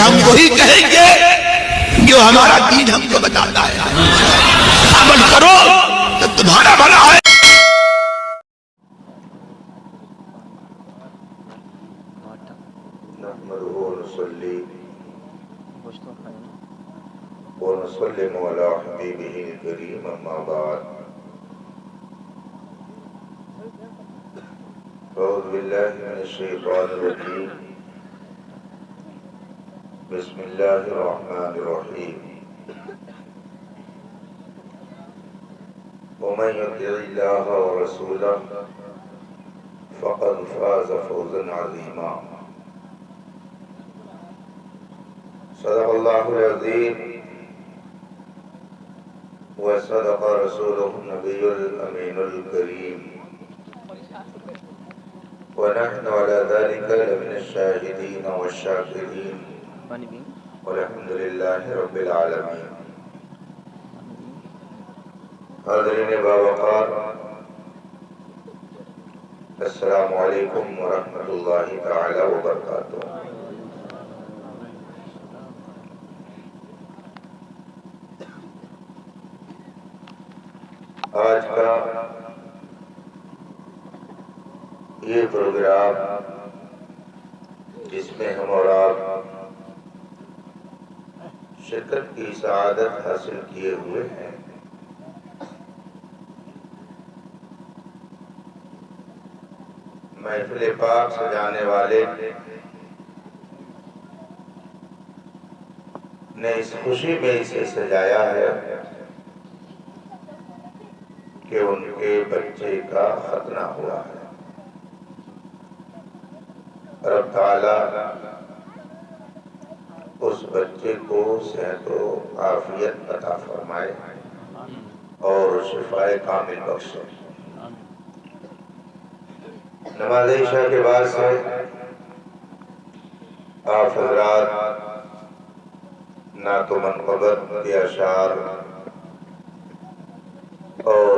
ہم وہی کہیں گے جو ہمارا دین ہم کو بتاتا ہے. عمل کرو تو تمہارا بھلا ہے. نحمده ونصلي ونسلم على حبيبه الكريم أما بعد. أعوذ بالله من الشيطان الرجيم. بسم الله الرحمن الرحيم. ومن يطع الله ورسوله فقد فاز فوزا عظيما. صدق الله العظيم وصدق رسوله النبي الأمين الكريم ونحن على ذلك لمن الشاهدين والشاكرين والحمد لله رب العالمين. حاضرین باوقار، السلام علیکم ورحمۃ اللہ تعالی وبرکاتہ. آج کا یہ پروگرام جس میں ہم اور آپ شرکت کی سعادت حاصل کیے ہوئے ہیں، محفل پاک سجانے والے نے اس خوشی میں اسے سجایا ہے کہ ان کے بچے کا ختنہ ہوا ہے. رب تعالی اس بچے کو صحت و عافیت عطا فرمائے اور شفاء کامل بخشے. نماز عشاء کے بعد سے آپ حضرات نعت و منقبت کے اشعار اور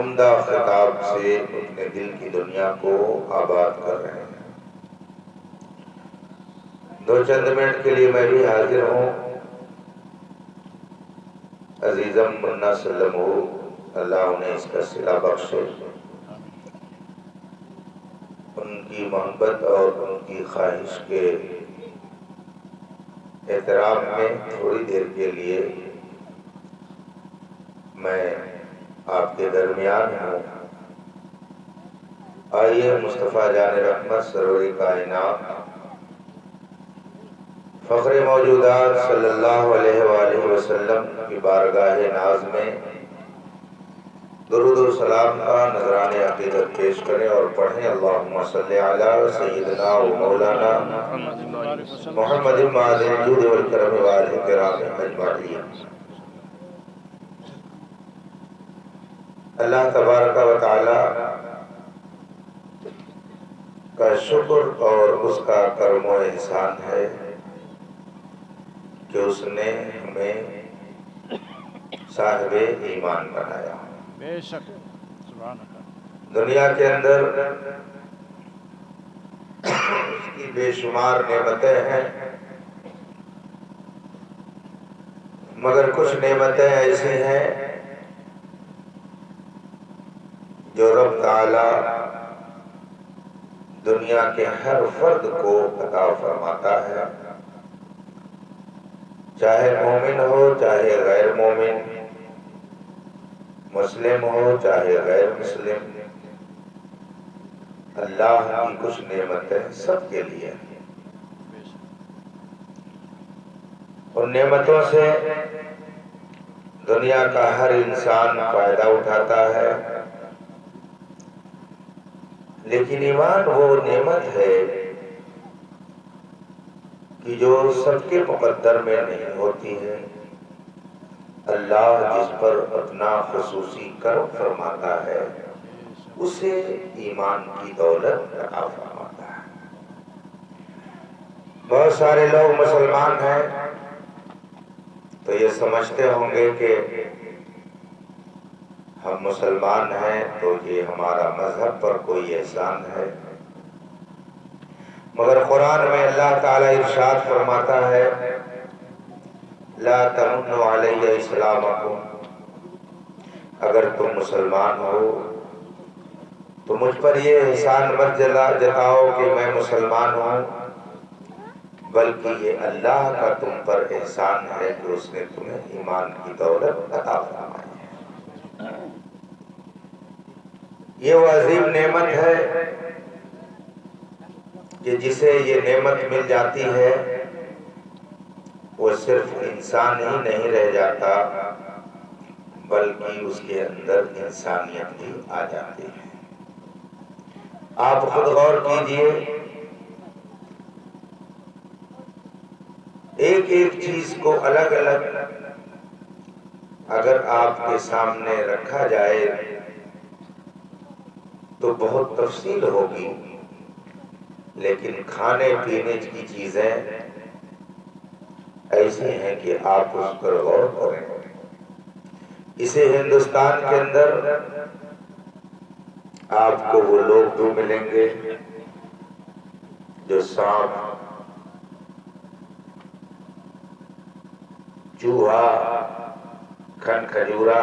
عمدہ خطاب سے اپنے دل کی دنیا کو آباد کر رہے ہیں. دو چند منٹ کے لیے میں بھی حاضر ہوں. عزیزم منا سلم ہو، اللہ انہیں اس کا صلہ بخشے. ان کی محبت اور ان کی خواہش کے احترام میں تھوڑی دیر کے لیے میں آپ کے درمیان ہوں. آئیے مصطفیٰ جان رحمت سرور کائنات فخر موجودات صلی اللہ علیہ وآلہ وسلم کی بارگاہ ناز میں درود و سلام کا نذرانِ عقیدت پیش کریں اور پڑھیں. اللہم صلی علی سیدنا و مولانا محمد معدن الجود والکرم وآلہ کرام اجمعین. اللہ تبارک و تعالی کا شکر اور اس کا کرم و احسان ہے کہ اس نے ہمیں صاحب ایمان بنایا. بے شک سبحان اللہ. دنیا کے اندر اس کی بے شمار نعمتیں ہیں، مگر کچھ نعمتیں ایسی ہیں جو رب تعالی دنیا کے ہر فرد کو عطا فرماتا ہے، چاہے مومن ہو چاہے غیر مومن، مسلم ہو چاہے غیر مسلم. اللہ کی کچھ نعمتیں سب کے لیے ہیں. ان نعمتوں سے دنیا کا ہر انسان فائدہ اٹھاتا ہے، لیکن ایمان وہ نعمت ہے کہ جو سب کے مقدر میں نہیں ہوتی ہے. اللہ جس پر اپنا خصوصی کرم فرماتا ہے اسے ایمان کی دولت عطا فرماتا ہے. بہت سارے لوگ مسلمان ہیں تو یہ سمجھتے ہوں گے کہ ہم مسلمان ہیں تو یہ ہمارا مذہب پر کوئی احسان ہے. مگر قرآن میں اللہ تعالیٰ ارشاد فرماتا ہے لا تمنوا علی اسلامکم، اگر تم مسلمان ہو تو مجھ پر یہ احسان مت جتاؤ کہ میں مسلمان ہوں، بلکہ یہ اللہ کا تم پر احسان ہے کہ اس نے تمہیں ایمان کی دولت عطا فرمائی ہے۔ یہ وہ عظیم نعمت ہے کہ جسے یہ نعمت مل جاتی ہے وہ صرف انسان ہی نہیں رہ جاتا بلکہ اس کے اندر انسانیت بھی آ جاتی ہے۔ آپ خود غور کیجئے، ایک ایک چیز کو الگ الگ اگر آپ کے سامنے رکھا جائے تو بہت تفصیل ہوگی، لیکن کھانے پینے کی چیزیں ایسی ہیں کہ آپ اس پر غور کریں۔ اسے ہندوستان کے اندر آپ کو وہ لوگ بھی ملیں گے جو سانپ، چوہا، کھجورا،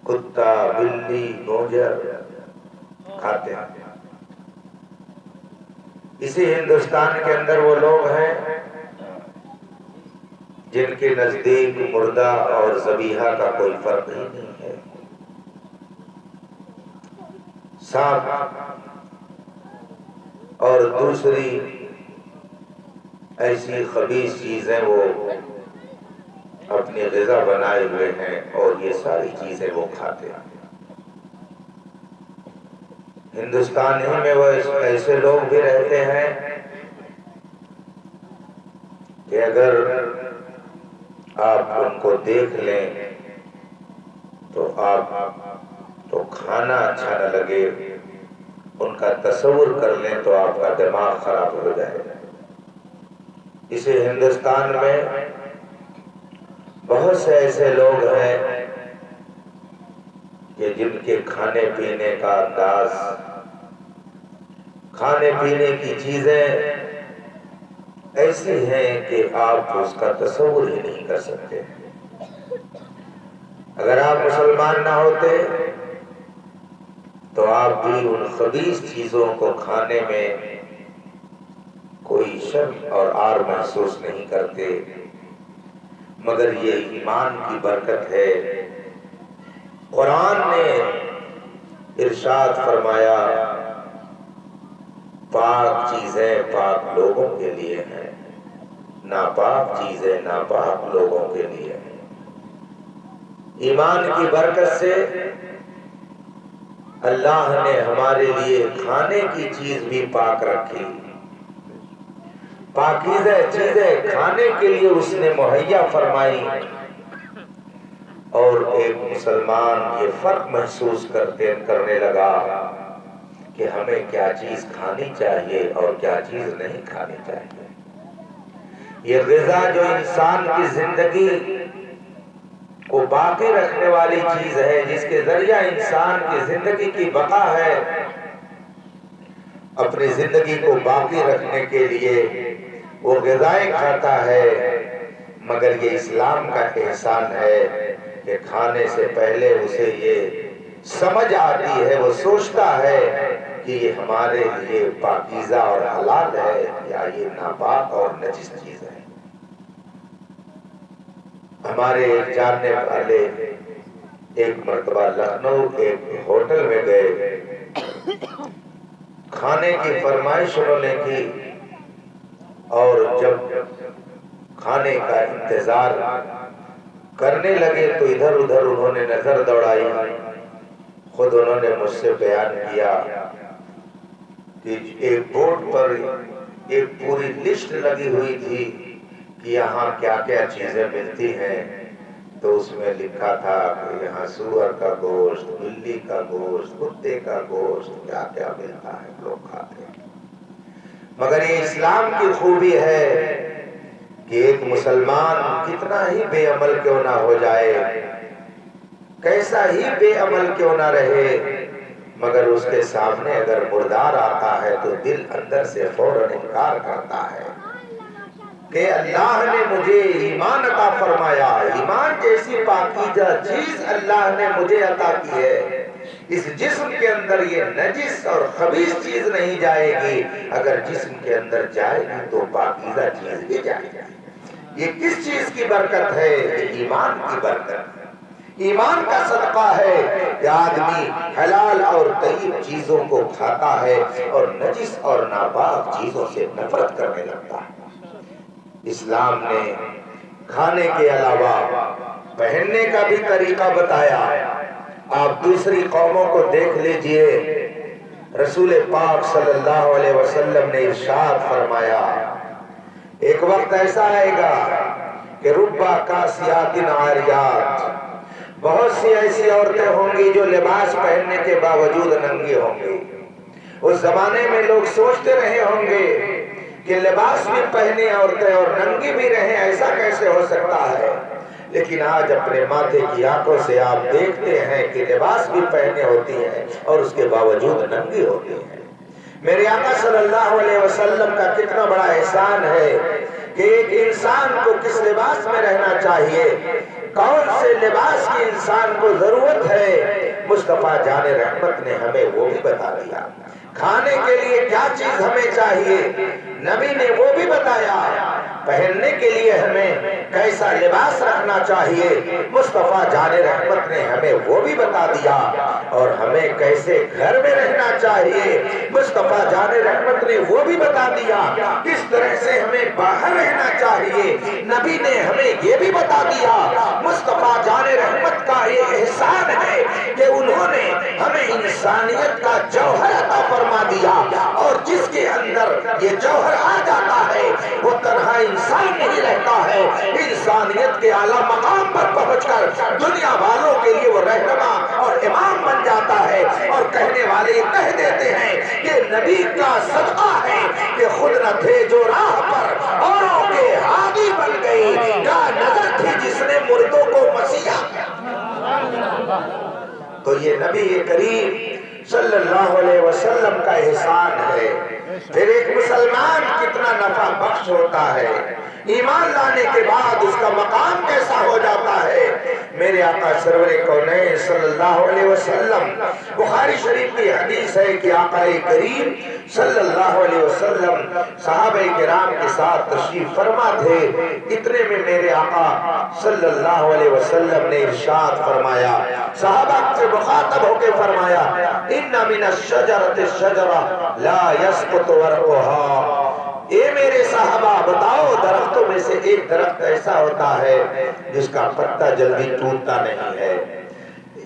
کتا، بلی، گوجر کھاتے ہیں۔ اسی ہندوستان کے اندر وہ لوگ ہیں جن کے نزدیک مردہ اور ذبیحہ کا کوئی فرق ہی نہیں ہے۔ سانپ اور دوسری ایسی خبیث چیزیں وہ اپنی غذا بنائے ہوئے ہیں اور یہ ساری چیزیں وہ کھاتے ہیں۔ ہندوستان ہی میں وہ ایسے لوگ بھی رہتے ہیں کہ اگر آپ ان کو دیکھ لیں تو آپ تو کھانا اچھا نہ لگے، ان کا تصور کر لیں تو آپ کا دماغ خراب ہو جائے۔ اسے ہندوستان میں بہت سے ایسے لوگ ہیں کہ جن کے کھانے پینے کا انداز، کھانے پینے کی چیزیں ایسی ہیں کہ آپ اس کا تصور ہی نہیں کر سکتے۔ اگر آپ مسلمان نہ ہوتے تو آپ بھی ان خبیث چیزوں کو کھانے میں کوئی شرم اور عار محسوس نہیں کرتے، مگر یہ ایمان کی برکت ہے۔ قرآن نے ارشاد فرمایا پاک چیزیں پاک لوگوں کے لیے ہیں، ناپاک چیزیں ناپاک لوگوں کے لیے ہیں۔ ایمان کی برکت سے اللہ نے ہمارے لیے کھانے کی چیز بھی پاک رکھی، پاکیزہ چیزیں کھانے کے لیے اس نے مہیا فرمائی، اور ایک مسلمان یہ فرق محسوس کرنے لگا کہ ہمیں کیا چیز کھانی چاہیے اور کیا چیز نہیں کھانی چاہیے۔ یہ غذا جو انسان کی زندگی کو باقی رکھنے والی چیز ہے، جس کے ذریعہ انسان کی زندگی کی بقا ہے، اپنی زندگی کو باقی رکھنے کے لیے وہ غذائیں کھاتا ہے، مگر یہ اسلام کا احسان ہے کہ کھانے سے پہلے اسے یہ سمجھ آتی ہے، وہ سوچتا ہے کہ یہ ہمارے لیے پاکیزہ اور حلال ہے یا یہ ناپاک اور نجس چیز ہے۔ ہمارے ایک جاننے والے ایک مرتبہ لکھنؤ ایک ہوٹل میں گئے، کھانے کی فرمائش انہوں نے کی، اور جب کھانے کا انتظار کرنے لگے تو ادھر ادھر انہوں نے نظر دوڑائی۔ خود انہوں نے مجھ سے بیان کیا کہ ایک بورڈ پر ایک پوری لسٹ لگی ہوئی تھی کہ یہاں کیا کیا چیزیں ملتی ہیں، تو اس میں لکھا تھا کہ یہاں سور کا گوشت، بلی کا گوشت، کتے کا گوشت، کیا کیا ملتا ہے، لوگ کھاتے ہیں۔ مگر یہ اسلام کی خوبی ہے کہ ایک مسلمان کتنا ہی بے عمل کیوں نہ ہو جائے، کیسا ہی بے عمل کیوں نہ رہے، مگر اس کے سامنے اگر مردار آتا ہے تو دل اندر سے فوراً انکار کرتا ہے کہ اللہ نے مجھے ایمان عطا فرمایا، ایمان جیسی پاکیزہ چیز اللہ نے مجھے عطا کی ہے، اس جسم کے اندر یہ نجس اور خبیث چیز نہیں جائے گی، اگر جسم کے اندر جائے گی تو پاکیزہ چیز بھی جائے گی۔ یہ کس چیز کی برکت ہے؟ یہ ایمان کی برکت، ایمان کا صدقہ ہے کہ آدمی حلال اور طیب چیزوں کو کھاتا ہے اور نجس اور ناپاک چیزوں سے نفرت کرنے لگتا ہے۔ اسلام نے کھانے کے علاوہ پہننے کا بھی طریقہ بتایا۔ آپ دوسری قوموں کو دیکھ لیجئے، رسول پاک صلی اللہ علیہ وسلم نے ارشاد فرمایا ایک وقت ایسا آئے گا کہ ربا کاسیات عاریات، بہت سی ایسی عورتیں ہوں گی جو لباس پہننے کے باوجود ننگی ہوں گی۔ اس زمانے میں لوگ سوچتے رہے ہوں گے کہ لباس بھی پہنے عورتیں اور ننگی بھی رہیں، ایسا کیسے ہو سکتا ہے؟ لیکن آج اپنے ماتھے کی آنکھوں سے آپ دیکھتے ہیں کہ لباس بھی پہنے ہوتی ہیں اور اس کے باوجود ننگی ہوتی ہیں۔ میرے آقا صلی اللہ علیہ وسلم کا کتنا بڑا احسان ہے کہ ایک انسان کو کس لباس میں رہنا چاہیے، کون سے لباس کی انسان کو ضرورت ہے، مصطفیٰ جان رحمت نے ہمیں وہ بھی بتا دیا۔ کھانے کے لیے کیا چیز ہمیں چاہیے، نبی نے وہ بھی بتایا۔ پہننے کے لیے ہمیں کیسا لباس رکھنا چاہیے، مصطفیٰ جان رحمت نے ہمیں وہ بھی بتا دیا۔ اور ہمیں کیسے گھر میں رہنا چاہیے، مصطفیٰ جان رحمت نے وہ بھی بتا دیا۔ کس طرح سے ہمیں باہر رہنا چاہیے، نبی نے ہمیں یہ بھی بتا دیا۔ مصطفیٰ جان رحمت کا یہ احسان ہے کہ انہوں نے ہمیں انسانیت کا جوہر عطا فرما دیا، اور جس کے اندر یہ جوہر آ جاتا ہے وہ تنہا انسان نہیں رہتا ہے، انسانیت کے اعلیٰ مقام پر پہنچ کر دنیا والوں کے لیے وہ رہنما اور امام بن جاتا ہے۔ اور کہنے والے یہ کہہ دیتے ہیں کہ نبی کا صدقہ ہے کہ خود نہ تھے جو راہ پر اوروں کے ہادی بن گئی، کیا نظر تھی جس نے مردوں کو مسیحا۔ تو یہ نبی کریم صلی اللہ علیہ وسلم کا احسان ہے۔ پھر ایک مسلمان کتنا نفع بخش ہوتا ہے، ایمان لانے کے بعد اس کا مقام کیسا ہو جاتا ہے۔ میرے آقا سرور کونین صلی اللہ علیہ وسلم، بخاری شریف کی حدیث ہے کہ آقا کریم صلی اللہ علیہ وسلم صحابہ کرام کے ساتھ تشریف فرما تھے، اتنے میں میرے آقا صلی اللہ علیہ وسلم نے ارشاد فرمایا، صحابہ سے مخاطب ہو کے فرمایا، ان من الشجرۃ الشجرہ لا يسقط ورقها۔ اے میرے صحابہ بتاؤ، درختوں میں سے ایک درخت ایسا ہوتا ہے جس کا پتا جلدی ٹوٹتا نہیں ہے،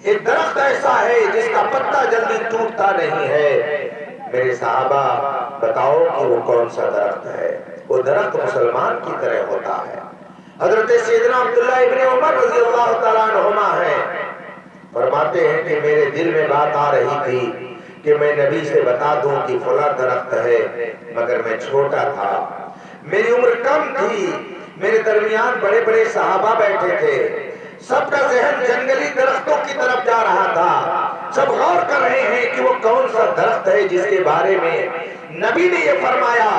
ایک درخت ایسا ہے جس کا پتا جلدی ٹوٹتا نہیں ہے۔ میرے صحابہ بتاؤ کہ وہ کون سا درخت ہے؟ وہ درخت مسلمان کی طرح ہوتا ہے۔ حضرت سیدنا عبداللہ ابن عمر رضی اللہ تعالیٰ عنہما ہیں، فرماتے ہیں کہ میرے دل میں بات آ رہی تھی کہ میں نبی سے بتا دوں کہ فلاں درخت ہے، مگر میں چھوٹا تھا، میری عمر کم تھی، میرے درمیان بڑے بڑے صحابہ بیٹھے تھے، سب کا ذہن جنگلی درختوں کی طرف جا رہا تھا، سب غور کر رہے ہیں کہ وہ کون سا درخت ہے جس کے بارے میں نبی نے یہ فرمایا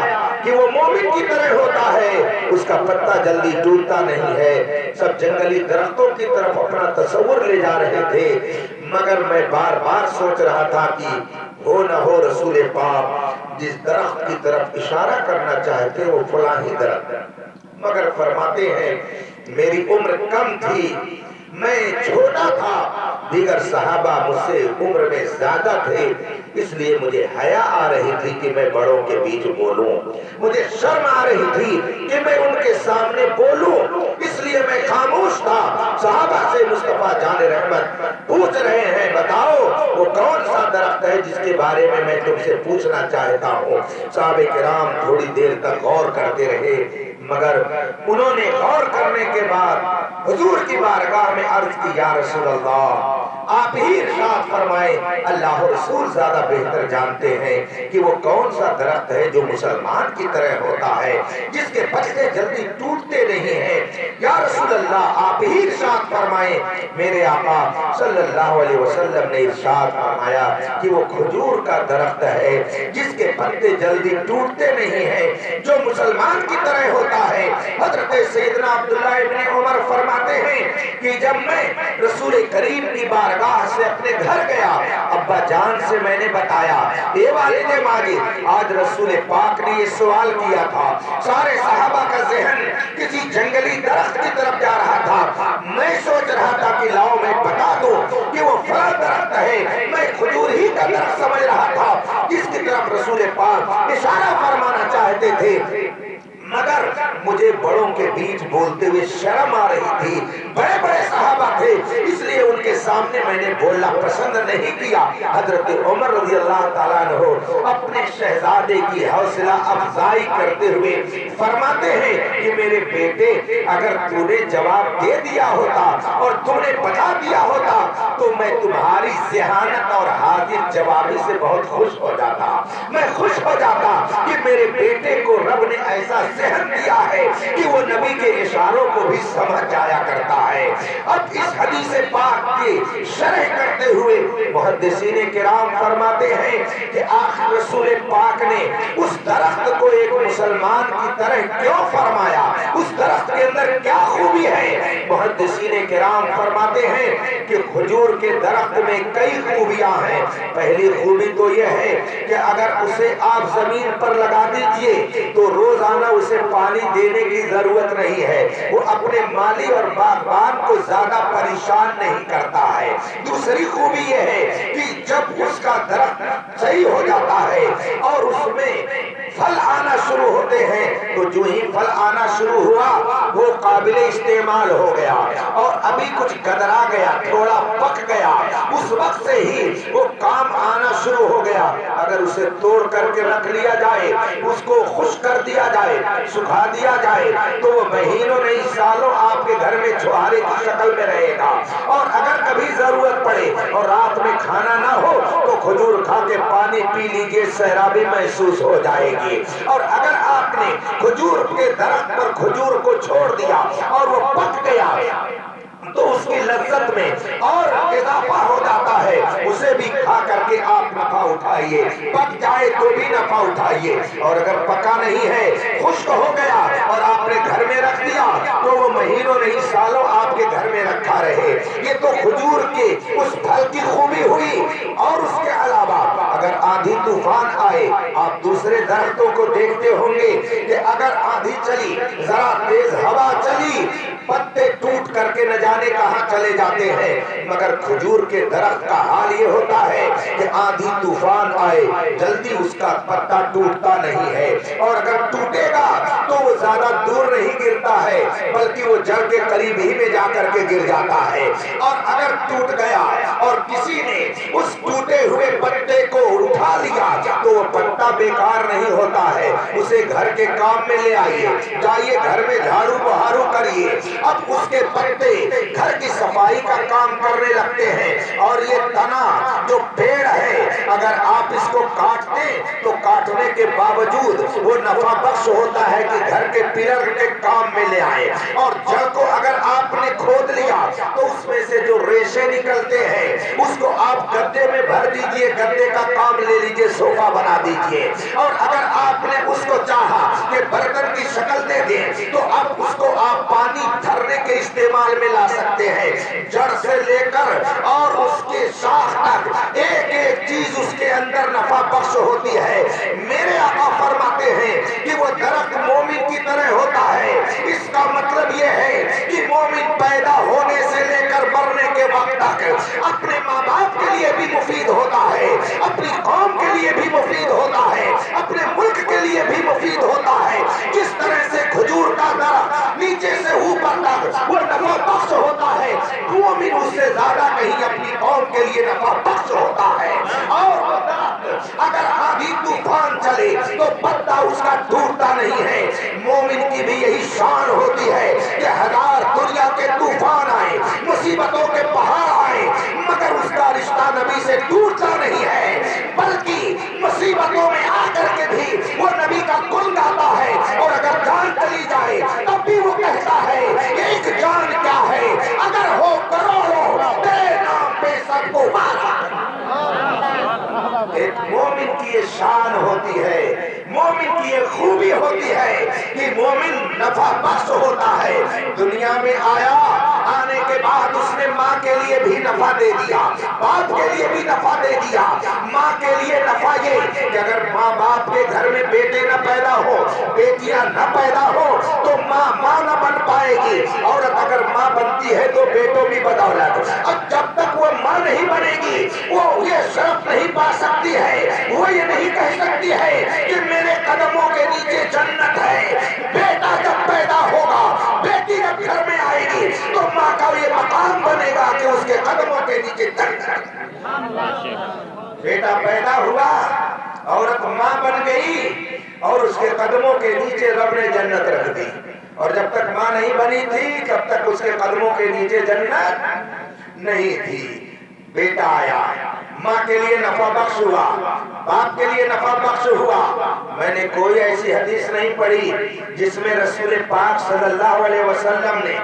کہ وہ مومن کی طرح ہوتا ہے، اس کا پتا جلدی ٹوٹتا نہیں ہے۔ سب جنگلی درختوں کی طرف اپنا تصور لے جا رہے تھے، مگر میں بار بار سوچ رہا تھا کہ ہو نہ ہو رسول پاک جس درخت کی طرف اشارہ کرنا چاہتے وہ فلاں ہی درخت، مگر فرماتے ہیں میری عمر کم تھی، میں چھوٹا تھا، دیگر صحابہ مجھ سے عمر میں زیادہ تھے، اس لیے مجھے حیا آ رہی تھی کہ میں بڑوں کے بیچ بولوں، مجھے شرم آ رہی تھی کہ میں ان کے سامنے بولوں، اس لیے میں خاموش تھا۔ صحابہ سے مصطفیٰ جان رحمت پوچھ رہے ہیں بتاؤ وہ کون سا درخت ہے جس کے بارے میں تم سے پوچھنا چاہتا ہوں۔ صحابہ کرام تھوڑی دیر تک غور کرتے رہے، مگر انہوں نے غور کرنے کے بعد حضور کی بارگاہ میں عرض کی، یا رسول اللہ آپ ہی ارشاد فرمائیں، اللہ رسول زیادہ بہتر جانتے ہیں کہ وہ کون سا درخت ہے جو مسلمان کی طرح ہوتا ہے، جس کے پتے جلدی ٹوٹتے نہیں ہیں۔ یا رسول اللہ آپ ہی ارشاد فرمائیں۔ میرے آقا صلی اللہ علیہ وسلم نے ارشاد فرمایا کہ وہ کھجور کا درخت ہے جس کے پتے جلدی ٹوٹتے نہیں ہیں، جو مسلمان کی طرح ہوتا ہے۔ حضرت سیدنا عبداللہ ابن عمر فرماتے ہیں کہ جب میں رسول کریم کی بارگاہ سے اپنے گھر گیا، ابا جان سے میں نے بتایا، اے والد ماجد آج رسول پاک نے یہ سوال کیا تھا۔ سارے صحابہ کا ذہن کسی جنگلی درخت کی طرف جا رہا تھا۔ میں سوچ رہا تھا کہ لاؤ میں بتا دوں کہ وہ فلاں درخت ہے۔ میں کھجور ہی کا درخت سمجھ رہا تھا جس کی طرف رسول پاک اشارہ فرمانا چاہتے تھے، مگر مجھے بڑوں کے بیچ بولتے ہوئے شرم آ رہی تھی۔ بڑے بڑے صحابہ تھے، اس لیے ان کے سامنے میں نے بولنا پسند نہیں کیا۔ حضرت عمر رضی اللہ تعالیٰ عنہ اپنے شہزادے کی حوصلہ افزائی کرتے ہوئے فرماتے ہیں کہ میرے بیٹے اگر تو نے جواب دے دیا ہوتا اور تو نے بتا دیا ہوتا تو میں تمہاری ذہانت اور حاضر جوابی سے بہت خوش ہو جاتا۔ میں خوش ہو جاتا کہ میرے بیٹے کو رب نے ایسا ذہن دیا ہے کہ وہ نبی کے اشاروں کو بھی سمجھ جایا کرتا ہے۔ اب اس حدیث پاک کی شرح کرتے ہوئے محدثین کرام فرماتے ہیں کہ آخر رسول پاک نے اس درخت کو ایک مسلمان کی طرح کیوں فرمایا؟ اس درخت کے اندر کیا خوبی ہے؟ محدثین کرام فرماتے ہیں کہ کھجور کے درخت میں کئی خوبیاں ہیں۔ پہلی خوبی تو یہ ہے کہ اگر اسے آپ زمین پر لگا دیجئے تو روزانہ اسے پانی دینے کی ضرورت نہیں ہے، وہ اپنے مالی اور باغبان کو زیادہ پریشان نہیں کرتا ہے۔ دوسری خوبی یہ ہے کہ جب اس کا درخت صحیح ہو جاتا ہے اور اس میں پھل آنا شروع ہوتے ہیں تو جو ہی پھل آنا شروع ہوا وہ قابل استعمال ہو گیا اور ابھی کچھ گدرا گیا، تھوڑا پک گیا، اس وقت سے ہی وہ کام آنا شروع ہو گیا۔ اگر اسے توڑ کر کے رکھ لیا جائے، اس کو خشک کر دیا جائے، سکھا دیا جائے تو وہ مہینوں نہیں سالوں آپ کے گھر میں چھوہارے کی شکل میں رہے گا۔ اور اگر کبھی ضرورت پڑے اور رات میں کھانا نہ ہو تو کھجور کھا کے پانی پی لیجئے، سیرابی محسوس ہو جائے گی۔ اور اگر آپ نے کھجور کے درخت پر کھجور کو چھوڑ دیا اور وہ پک گیا تو اس کی لذت میں اور اضافہ ہو جاتا ہے، اسے بھی کھا کر کے آپ نفع اٹھائیے، پک جائے تو بھی نفع اٹھائیے۔ اور اگر پکا نہیں ہے، خشک ہو گیا اور آپ نے گھر میں رکھ دیا تو وہ مہینوں نہیں سالوں آپ کے گھر میں رکھا رہے۔ یہ تو کھجور کے اس پھل کی خوبی ہوئی۔ اور اس کے علاوہ اگر آندھی طوفان آئے، آپ دوسرے درختوں کو دیکھتے ہوں گے کہ اگر آندھی چلی، ذرا تیز ہوا چلی، پتے ٹوٹ کر کے نہ جانے کہاں چلے جاتے ہیں، مگر کھجور کے درخت کا حال یہ ہوتا ہے کہ آندھی طوفان آئے جلدی اس کا پتا ٹوٹتا نہیں ہے، اور اگر ٹوٹے گا تو وہ زیادہ دور نہیں گرتا ہے بلکہ وہ جڑ کے قریب ہی میں جا کر کے گر جاتا ہے۔ اور اگر ٹوٹ گیا اور کسی نے اس ٹوٹے ہوئے پتے کو اٹھا لیا تو وہ پتا بیکار نہیں ہوتا ہے، اسے گھر کے کام میں لے آئیے، جائیے گھر میں جھاڑو بہارو کریے، اب اس کے پتے گھر کی صفائی کا کام کرنے لگتے ہیں۔ اور یہ تنا جو پیڑ ہے اگر آپ اس کو کاٹتے تو کاٹنے کے باوجود وہ نفع بخش ہوتا ہے کہ گھر کے پلر کے کام میں لے آئے۔ اور جڑ کو اگر آپ نے کھود لیا تو اس میں سے جو ریشے نکلتے ہیں اس کو آپ گدے میں بھر دیجئے، گدے کا کام لے لیجئے، صوفہ بنا دیجئے۔ اور اگر آپ نے اس کو چاہا کہ برتن کی شکل دے دیں تو اب اس کو آپ پانی بھرنے کے استعمال میں لا سکتے ہیں۔ جڑ سے لے کر اور اس کے شاخ تک ایک ایک چیز اس کے اندر نفع بخش ہوتی ہے۔ میرے آقا فرماتے ہیں کہ وہ درخت مومن کی طرح ہوتا ہے۔ اس کا مطلب یہ ہے کہ مومن پیدا ہونے سے لے کر مرنے کے وقت تک اپنے ماں باپ کے لیے بھی مفید ہوتا ہے، اپنی قوم کے لیے بھی مفید ہوتا ہے، اپنے ملک کے لیے بھی مفید ہوتا ہے۔ جس طرح سے کھجور کا درخت نیچے سے اوپر تک وہ نفع بخش ہوتا ہے، مومن اس سے زیادہ کہیں اپنی قوم کے لیے نفع بخش ہوتا ہے۔ اور وہ درخت اگر آندھی طوفان چلے تو پتا اس کا ٹوٹتا نہیں ہے۔ مومن کی بھی یہی شان ہوتی ہے کہ ہزار دنیا کے طوفان آئے، مصیبتوں کے پہاڑ آئے، مگر سے ٹوٹتا نہیں ہے، بلکہ مصیبتوں میں آ کر کے بھی وہ نبی کا گن گاتا ہے، اور اگر جان چلی جائے تب بھی وہ کہتا ہے ایک جان کیا ہے اگر ہو کروڑوں تیرے نام پہ سب کو مارا۔ ایک مومن کی یہ شان ہوتی ہے، مومن کی یہ خوبی ہوتی ہے کہ مومن نفع بخش ہوتا ہے۔ دنیا میں آیا، آنے کے بعد اس نے ماں کے لیے بھی نفع دے دیا، باپ کے لیے بھی نفع دے دیا۔ ماں کے لیے نفع یہ کہ اگر ماں باپ کے گھر میں بیٹے نہ پیدا ہو، بیٹیاں نہ پیدا ہو تو ماں نہ بن پائے گی۔ عورت اگر ماں بنتی ہے تو بیٹوں کی بدولت، اب جب تک وہ ماں نہیں بنے گی وہ یہ شرف نہیں پا سکتی ہے، وہ یہ نہیں کہہ سکتی ہے کہ میرے قدموں کے نیچے جنت ہے۔ بیٹا جب پیدا ہوگا، بیٹی جب گھر میں آئے گی تو ماں کا یہ مقام بنے گا کہ اس کے قدموں کے نیچے جنت ہے۔ بیٹا پیدا ہوا، عورت ماں بن گئی اور اس کے قدموں کے نیچے رب نے جنت رکھ دی، اور جب تک ماں نہیں بنی تھی تب تک اس کے قدموں کے نیچے جنت نہیں تھی۔ بیٹا آیا، ماں کے لیے نفع بخش ہوا، باپ کے لیے نفع بخش ہوا۔ میں نے کوئی ایسی حدیث نہیں پڑھی جس میں رسول پاک صلی اللہ علیہ وسلم نے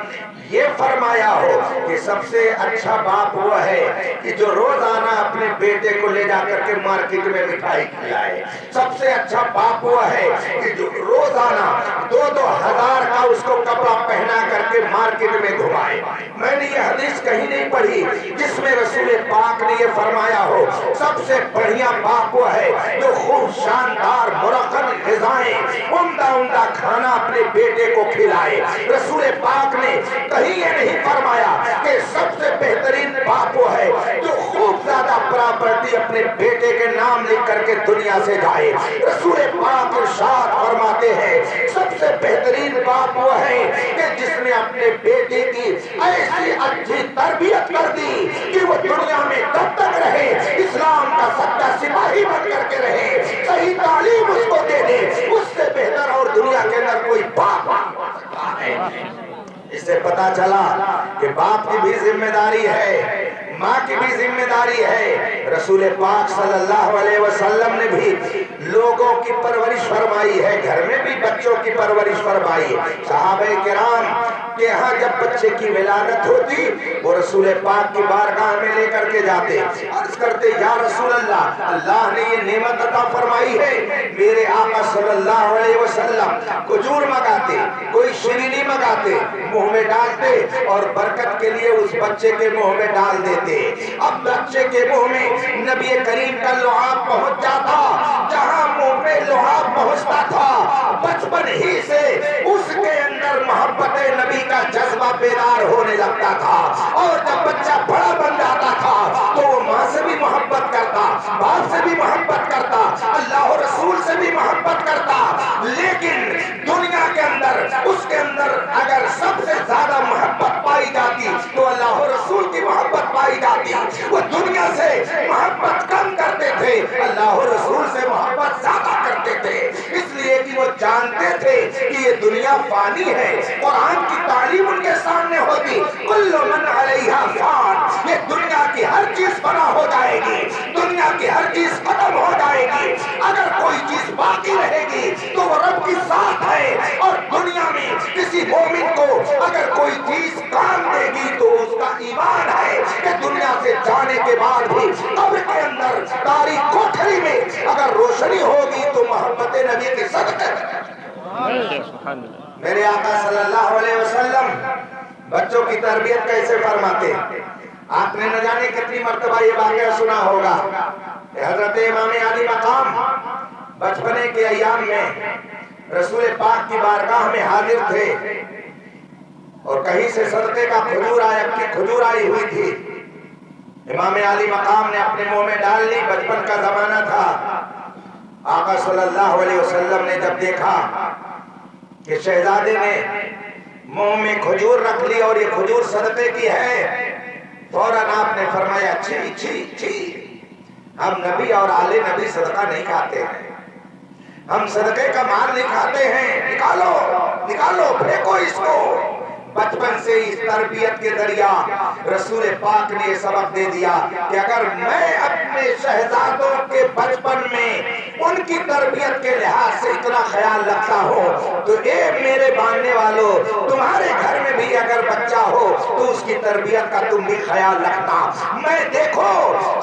یہ فرمایا ہو کہ سب سے اچھا باپ وہ ہے کہ جو روزانہ اپنے بیٹے کو لے جا کر کے مارکیٹ میں مٹھائی کھلائے۔ سب سے اچھا باپ وہ ہے کہ جو روزانہ 2-2 ہزار کا اس کو کپڑا پہنا کر کے مارکیٹ میں گھمائے۔ میں نے یہ حدیث کہیں نہیں پڑھی جس میں رسول پاک نے یہ فرمایا ہو سب سے بڑھیا باپ وہ ہے جو خوب شاندار مرقل غذائیں، عمدہ کھانا اپنے بیٹے کو کھلائے۔ رسول پاک نے کہیں یہ نہیں فرمایا کہ سب سے بہترین باپ وہ ہے جو خوب زیادہ پراپرٹی اپنے بیٹے کے نام لکھ کر کے دنیا سے جائے۔ رسول پاک ارشاد فرماتے ہیں سب سے بہترین باپ وہ ہے کہ جس نے اپنے بیٹے کی ایسی اچھی تربیت کر دی کہ وہ دنیا میں تب تک رہے، اسلام کا سچا سپاہی بن کر کے رہے، صحیح تعلیم اس کو دے دے۔ اس سے بہتر اور دنیا کے اندر کوئی باپ نہیں ہو سکتا ہے۔ اس سے پتا چلا کہ باپ کی بھی ذمہ داری ہے، ماں کی بھی ذمہ داری ہے۔ رسول پاک صلی اللہ علیہ وسلم نے بھی لوگوں کی پرورش فرمائی ہے، گھر میں بھی بچوں کی پرورش فرمائی۔ صحابہ کرام کے ہاں جب بچے کی ولادت ہوتی وہ رسول پاک کی بارگاہ میں لے کر کے جاتے، عرض کرتے یا رسول اللہ، اللہ نے یہ نعمت عطا فرمائی ہے۔ میرے آقا صلی اللہ علیہ وسلم کھجور منگاتے، کوئی شیرینی منگاتے، منہ میں ڈالتے اور برکت کے لیے اس بچے کے منہ میں ڈال دیتے۔ اب بچے کے منہ میں نبی کریم کا لعاب پہنچ جاتا، جہاں منہ میں لعاب پہنچتا تھا بچپن ہی سے اس کے اندر محبت نبی کا جذبہ بیدار ہونے لگتا تھا، اور جب بچہ بڑا بن جاتا تھا تو وہ ماں سے بھی محبت کرتا، باپ سے بھی محبت کرتا، اللہ اور رسول سے بھی محبت کرتا۔ لیکن دنیا کے اندر اس کے اندر اگر سب سے زیادہ محبت پائی جاتی تو اللہ اور رسول کی محبت پائی جاتی۔ وہ دنیا سے محبت کم کرتے تھے، اللہ اور رسول سے محبت زیادہ کرتے تھے، اس لیے کہ وہ جانتے تھے کہ یہ دنیا فانی ہے۔ قرآن کی تعلیم ان کے سامنے ہوتی، کل من علیہا فان، یہ دنیا کی ہر چیز فنا ہو جائے گی، دنیا کی ہر چیز ختم ہو جائے گی، اگر کوئی چیز باقی رہے گی تو وہ رب کی ذات ہے۔ اور دنیا میں کسی مومن کو اگر کوئی چیز کام دے گی تو اس کا ایمان ہے کہ دنیا سے جانے کے بعد بھی قبر کے اندر تاریک کوٹھری میں اگر روشنی ہوگی تو محبت نبی کی صدقے۔ میرے آقا صلی اللہ علیہ وسلم بچوں کی تربیت کیسے فرماتے؟ آپ نے نہ جانے کتنی مرتبہ یہ واقعہ سنا ہوگا کہ حضرت امام علی مقام بچپنے کے ایام میں رسول پاک کی بارگاہ میں حاضر تھے، اور کہیں سے صدقے کا کھجور آئی ہوئی تھی۔ امام علی مقام نے اپنے منہ میں ڈال لی، بچپن کا زمانہ تھا۔ آقا صلی اللہ علیہ وسلم نے جب دیکھا کہ شہزادے نے منہ میں کھجور رکھ لی اور یہ کھجور صدقے کی ہے، فوراً آپ نے فرمایا چھی چھی چھی، ہم نبی اور آل نبی صدقہ نہیں کھاتے ہیں، ہم صدقے کا مال نہیں کھاتے ہیں، نکالو نکالو، پھینکو اس کو۔ بچپن سے اس تربیت کے ذریعہ رسول پاک نے یہ سبق دے دیا کہ اگر میں اپنے شہزادوں کے بچپن میں ان کی تربیت کے لحاظ سے اتنا خیال رکھتا ہوں تو اے میرے ماننے والوں، تمہارے گھر میں بھی اگر بچہ ہو تو اس کی تربیت کا تم بھی خیال رکھنا۔ میں دیکھو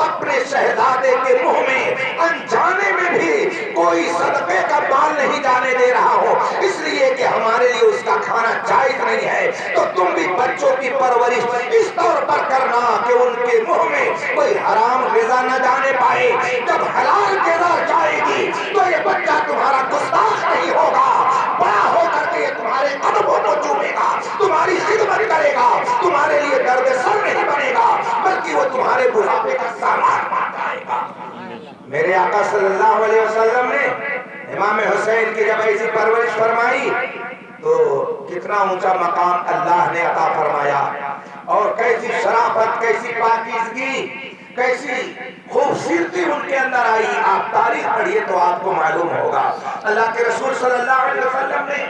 اپنے شہزادے کے منہ میں انجانے میں بھی کوئی صدقے کا مال نہیں جانے دے رہا ہو، اس لیے کہ ہمارے لیے اس کا کھانا جائز نہیں ہے۔ تو تم بھی بچوں کی پرورش اس طور پر کرنا کہ ان کے منہ میں کوئی حرام غذا نہ جانے پائے۔ جب حلال غذا جائے گی تو یہ بچہ تمہارا گستاخ نہیں ہوگا، بڑا ہو کر کے یہ تمہارے قدموں کو چومے گا، تمہاری خدمت کرے گا، تمہارے لیے درد سر نہیں بنے گا، بلکہ وہ تمہارے بڑھاپے کا سامان بن جائے گا۔ میرے آقا صلی اللہ علیہ وسلم نے امام حسین کی جب ایسی پرورش فرمائی تو کتنا اونچا مقام اللہ نے عطا فرمایا، اور کیسی شرافت، کیسی پاکیزگی، کیسی خوبصورتی ان کے اندر آئی۔ آپ تاریخ پڑھیے تو آپ کو معلوم ہوگا۔ اللہ کے رسول صلی اللہ علیہ وسلم نے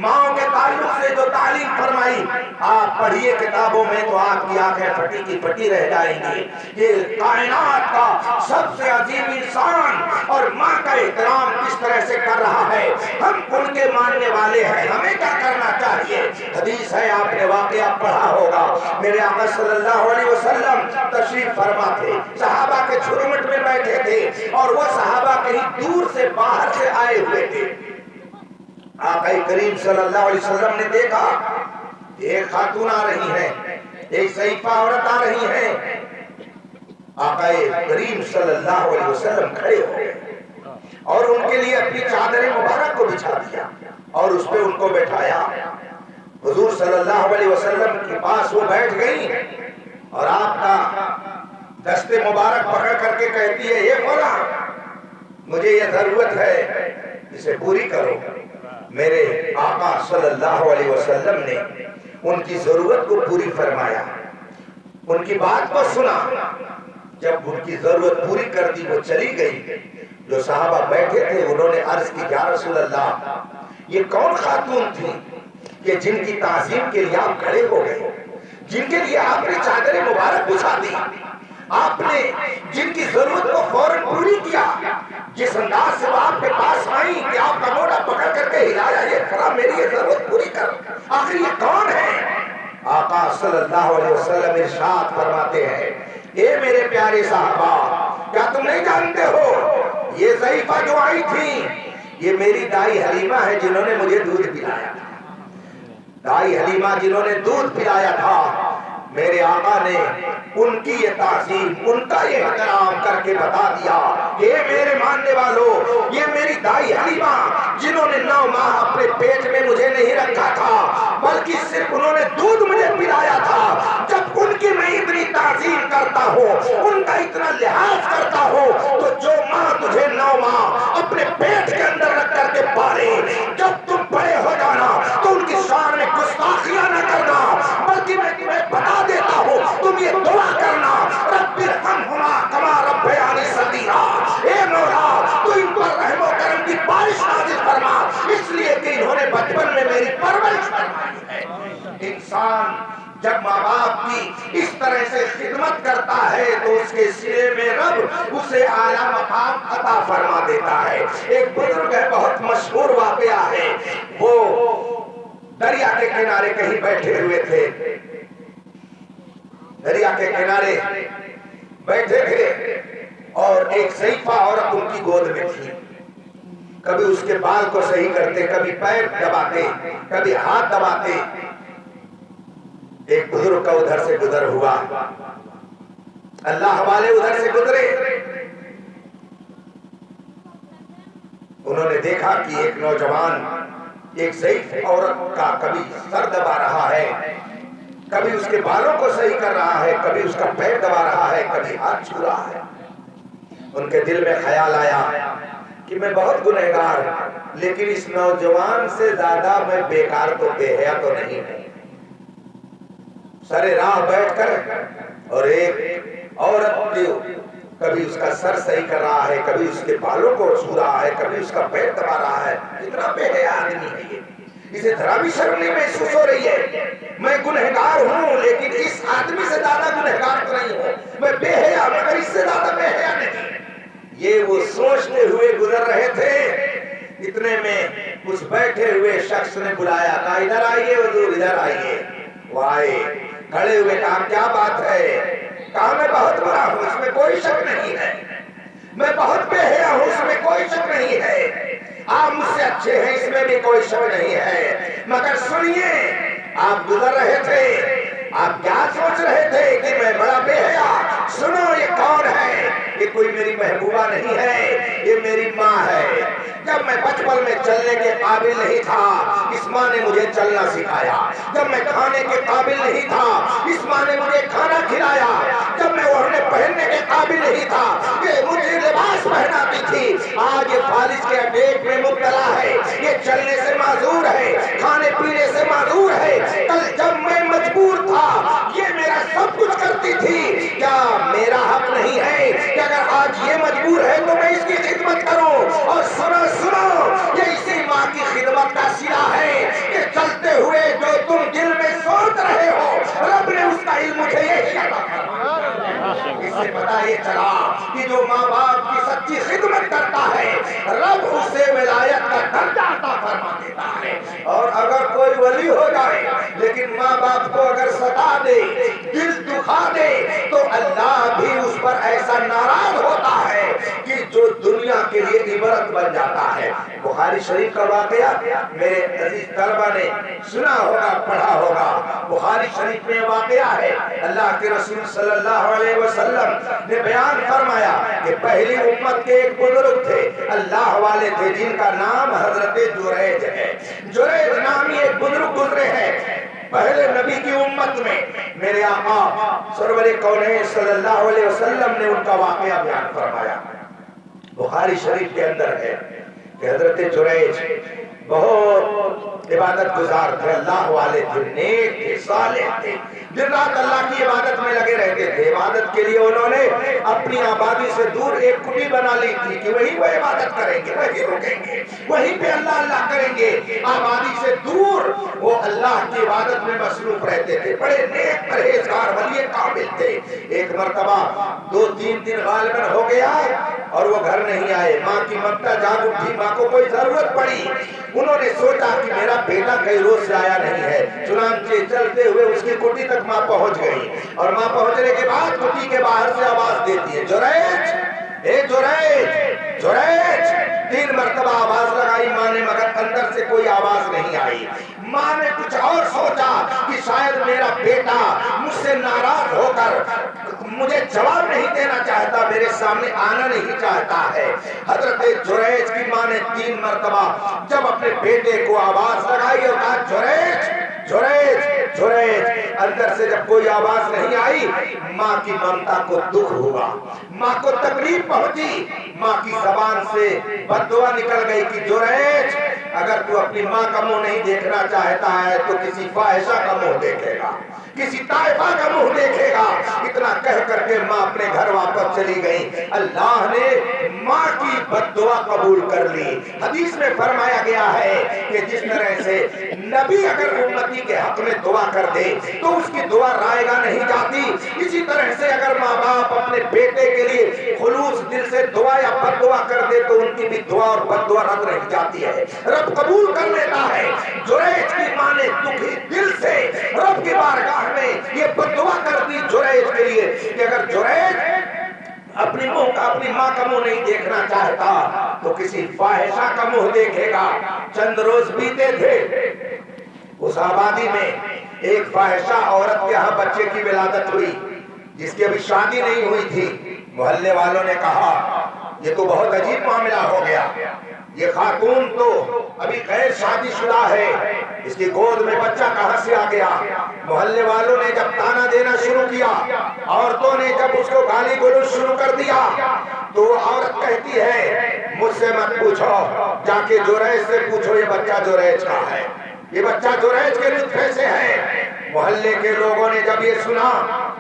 ماؤں کے تعلق سے جو تعلیم فرمائی، آپ پڑھیے کتابوں میں تو آپ کی آنکھیں پھٹی کی پھٹی رہ جائیں گی۔ یہ کائنات کا سب سے عظیم انسان اور ماں کا احترام کس طرح سے کر رہا ہے۔ ہم ان کے ماننے والے ہیں، ہمیں کیا کرنا چاہیے؟ حدیث ہے، آپ نے واقعہ پڑھا ہوگا، میرے آقا صلی اللہ علیہ وسلم تشریف فرما تھے، صحابہ کے جھرمٹ میں بیٹھے تھے، اور وہ صحابہ کہیں دور سے باہر سے آئے ہوئے تھے۔ آقا کریم صلی اللہ علیہ وسلم نے دیکھا ایک خاتون آ رہی ہے، ایک ضعیفہ عورت آ رہی ہے۔ آقا کریم صلی اللہ علیہ وسلم کھڑے ہو گئے اور ان کے لیے اپنی چادر مبارک کو بچھا دیا اور اس پہ ان کو بیٹھایا۔ حضور صلی اللہ علیہ وسلم کے پاس وہ بیٹھ گئی اور آپ کا دست مبارک پکڑ کر کے کہتی ہے، یہ فلاں مجھے یہ ضرورت ہے، اسے پوری کرو۔ میرے آقا صلی اللہ علیہ وسلم نے ان کی ضرورت کو پوری فرمایا، ان کی بات کو سنا۔ جب ان کی ضرورت پوری کر دی وہ چلی گئی۔ جو صحابہ بیٹھے تھے انہوں نے عرض کی، یا رسول اللہ، یہ کون خاتون تھی کہ جن کی تعظیم کے لیے آپ کھڑے ہو گئے، جن کے لیے آپ نے چادر مبارک بچھا دی، آپ نے جن کی ضرورت کو فوراً پوری کیا، جس انداز سے وہ آپ کے پاس آئی کہ آپ کا موڑا پکڑ کر کے ہلایا، یہ فرا میری یہ ضرورت پوری کر، آخر یہ کون ہے؟ آقا صلی اللہ علیہ وسلم ارشاد فرماتے ہیں، اے میرے پیارے صحابہ، کیا تم نہیں جانتے ہو یہ ضعیفہ جو آئی تھی یہ میری دائی حلیمہ ہے جنہوں نے مجھے دودھ پلایا تھا۔ دائی حلیمہ جنہوں نے دودھ پلایا تھا، میرے آقا نے ان کی یہ تعظیم، ان کا یہ احترام کر کے بتا دیا کہ اے میرے ماننے والوں، یہ میری دائی حلیمہ جنہوں نے 9 ماہ اپنے پیٹ میں مجھے نہیں رکھا تھا بلکہ صرف انہوں نے دودھ مجھے پلایا تھا۔ جب ان کی میں اتنی تعظیم کرتا ہوں، ان کا اتنا لحاظ کرتا ہوں، تو جو ماں تجھے 9 ماہ اپنے پیٹ کے اندر رکھ کر کے پالے، جب تم بڑے ہو جانا تو ان کی شان میں گستاخیاں نہ کرنا، بلکہ میں تمہیں بتا دیتا ہوں، تم یہ دعا کرنا، رب ارحمہما کما ربیانی صغیرا، اے مولا تو ان پر رحم و کرم کی بارش نازل فرما، اس لیے کہ انہوں نے بچپن میں میری پرورش فرمائی ہے۔ انسان جب ماں باپ کی اس طرح سے خدمت کرتا ہے تو اس کے سرے میں رب اسے اعلیٰ مقام عطا فرما دیتا ہے۔ ایک بزرگ ہے، بہت مشہور واقعہ ہے، وہ دریا کے کنارے کہیں بیٹھے ہوئے تھے، دریا کے کنارے بیٹھے تھے اور ایک ضعیفہ عورت ان کی گود میں تھی۔ کبھی اس کے بال کو صحیح کرتے، کبھی پیر دباتے، کبھی ہاتھ دباتے۔ ایک بزرگ کا ادھر سے گزر ہوا، اللہ والے ادھر سے گزرے، انہوں نے دیکھا کہ ایک نوجوان ایک ضعیف عورت کا کبھی سر دبا رہا ہے، کبھی اس کے بالوں کو صحیح کر رہا ہے، کبھی اس کا پیر دبا رہا ہے، کبھی ہاتھ چھو رہا ہے۔ ان کے دل میں خیال آیا کہ میں بہت گنہگار ہوں، لیکن اس نوجوان سے زیادہ میں بیکار تو بے حیا تو نہیں ہوں۔ سرے راہ بیٹھ کر اور ایک عورت کبھی اس کا سر صحیح کر رہا ہے، کبھی اس کے بالوں کو چھو رہا ہے، کبھی اس کا پیر دبا رہا ہے، اتنا بے حیا آدمی ہے یہ۔ اسے ذرا بھی شرم نہیں محسوس ہو رہی ہے؟ میں گنہگار ہوں لیکن اس آدمی سے زیادہ گنہگار تو نہیں ہوں، میں بے حیا مگر اس سے زیادہ بے حیا نہیں۔ یہ وہ سوچتے ہوئے گزر رہے تھے، اتنے میں اس بیٹھے ہوئے شخص نے بلایا، کہا ادھر آئیے حضور ادھر آئیے۔ وہ آئے، کھڑے ہوئے، کہا کیا بات ہے؟ کہا میں بہت برا ہوں، اس میں کوئی شک نہیں ہے، میں بہت بے حیا ہوں، اس میں کوئی شک نہیں ہے، آپ مجھ سے اچھے ہیں، اس میں بھی کوئی شک نہیں ہے، مگر سنیے، آپ گزر رہے تھے، آپ کیا سوچ رہے تھے کہ میں بڑا بے حیا؟ سنو یہ کون ہے؟ یہ کوئی میری محبوبہ نہیں ہے، یہ میری ماں ہے۔ جب میں بچپن میں چلنے کے قابل نہیں تھا، اس ماں نے مجھے چلنا سکھایا۔ جب میں کھانے کے قابل نہیں تھا، اس ماں نے مجھے کھانا کھلایا۔ جب میں اوڑھنے پہننے کے قابل نہیں تھا، یہ مجھے لباس پہناتی تھی۔ آج یہ فالج کے اٹیک میں مبتلا ہے، یہ چلنے سے معذور ہے، کھانے پینے سے معذور ہے۔ کل جب میں مجبور تھا، یہ میرا سب کچھ کرتی تھی۔ کیا میرا حق نہیں ہے کہ اگر آج یہ مجبور ہے تو میں اس کی خدمت کروں؟ اور سنو یہ اسی ماں کی خدمت کا صلہ ہے کہ چلتے ہوئے جو تم دل میں سوچ رہے ہو، رب نے اس کا علم مجھے یہی عطا فرمایا۔ اس سے پتہ یہ چلا کہ جو ماں باپ کی سچی خدمت کرتا ہے، رب اسے ولایت کا درجہ عطا فرما دیتا ہے۔ اور اگر کوئی ولی ہو جائے لیکن ماں باپ کو اگر ستا دے، دل دکھا دے، تو اللہ بھی اس پر ایسا ناراض ہوتا ہے کہ جو دنیا کے لیے عبرت بن جاتا ہے۔ بخاری شریف کا واقعہ میرے عزیز طلبہ نے سنا ہوگا، پڑھا ہوگا۔ بخاری شریف میں واقعہ ہے، اللہ کے رسول صلی اللہ علیہ وسلم نے بیان فرمایا کہ پہلی امت کے ایک بزرگ تھے، اللہ والے تھے، جن کا نام حضرت جریج ہے۔ جریج نامی ایک بزرگ گزرے ہیں پہلے نبی کی امت میں۔ میرے آقا سرور کونین صلی اللہ علیہ وسلم نے ان کا واقعہ بیان فرمایا۔ بخاری شریف کے اندر ہے کہ حضرت جریج بہت عبادت گزار تھے، اللہ والے تھے، نیک تھے، صالح تھے، دن رات اللہ کی عبادت میں لگے رہتے تھے۔ عبادت کے لیے انہوں نے اپنی آبادی سے دور ایک کٹی بنا لی تھی کہ وہیں وہ عبادت کریں گے، وہیں رکیں گے، وہیں پہ اللہ اللہ کریں گے۔ آبادی سے دور وہ اللہ کی عبادت میں مصروف رہتے تھے، بڑے نیک پرہیزگار ولی کامل تھے۔ ایک مرتبہ 2-3 دن غالباً ہو گیا اور وہ گھر نہیں آئے۔ ماں کی ممتا جاگ اٹھی، ماں کو کوئی ضرورت پڑی، انہوں نے سوچا کہ میرا بیٹا کئی روز سے آیا نہیں ہے، چنانچہ چلتے ہوئے اس کی کٹی تک ماں پہنچ گئی، اور ماں پہنچنے کے بعد کٹی کے باہر سے آواز دیتی ہے، جریج، اے جریج، جریج۔ 3 مرتبہ آواز لگائی ماں نے، مگر اندر سے کوئی آواز نہیں آئی۔ ماں نے کچھ اور سوچا کہ شاید میرا بیٹا مجھ سے ناراض ہو کر مجھے جواب نہیں دینا چاہتا، میرے سامنے آنا نہیں چاہتا ہے۔ حضرت جریج کی ماں نے 3 مرتبہ جب اپنے بیٹے کو آواز لگائی اور کہا جریج، جریج، جریج، اندر سے جب کوئی آواز نہیں آئی، ماں کی ممتا کو دکھ ہوا، ماں کو تکلیف پہنچی۔ ماں کی زبان سے بد دعا نکل گئی کہ جریج، اگر تو اپنی ماں کا منہ نہیں دیکھنا چاہتا ہے تو کسی فاحشہ کا منہ دیکھے گا، کسی طائفہ کا منہ دیکھے گا۔ اتنا کہہ کر کے ماں اپنے گھر واپس چلی گئی۔ اللہ نے ماں کی بد دعا قبول کر لی۔ حدیث میں فرمایا گیا ہے کہ جس طرح سے نبی اگر امتی کے حق میں دعا کر دے تو اس کی دعا رائے گا نہیں جاتی، اسی طرح سے اگر ماں باپ اپنے بیٹے کے لیے خلوص دل سے دعا یا بد دعا کر دے تو ان کی بھی دعا اور بد دعا رد نہیں جاتی ہے، رب قبول کر لیتا ہے۔ جریج کی ماں نے دکھی دل سے رب کی بارگاہ میں یہ بد دعا کر دی جریج کے لیے کہ اگر جریج اپنی ماں کا منہ نہیں دیکھنا چاہتا تو کسی فاحشہ کا منہ دیکھے گا۔ چند روز بیتے تھے، اس آبادی میں ایک فاحشہ عورت کے ہاں بچے کی ولادت ہوئی جس کی ابھی شادی نہیں ہوئی تھی۔ محلے والوں نے کہا یہ تو بہت عجیب معاملہ ہو گیا، یہ خاتون تو ابھی غیر شادی شدہ ہے، اس کی گود میں بچہ کہاں سے آ گیا؟ محلے والوں نے جب تانا دینا شروع کیا، عورتوں نے جب اس کو گالی گلوچ شروع کر دیا، تو وہ عورت کہتی ہے مجھ سے مت پوچھو، جا کے جریج سے پوچھو یہ بچہ جریج کا ہے، یہ بچہ جریج کے نطفے سے ہے۔ محلے کے لوگوں نے جب یہ سنا،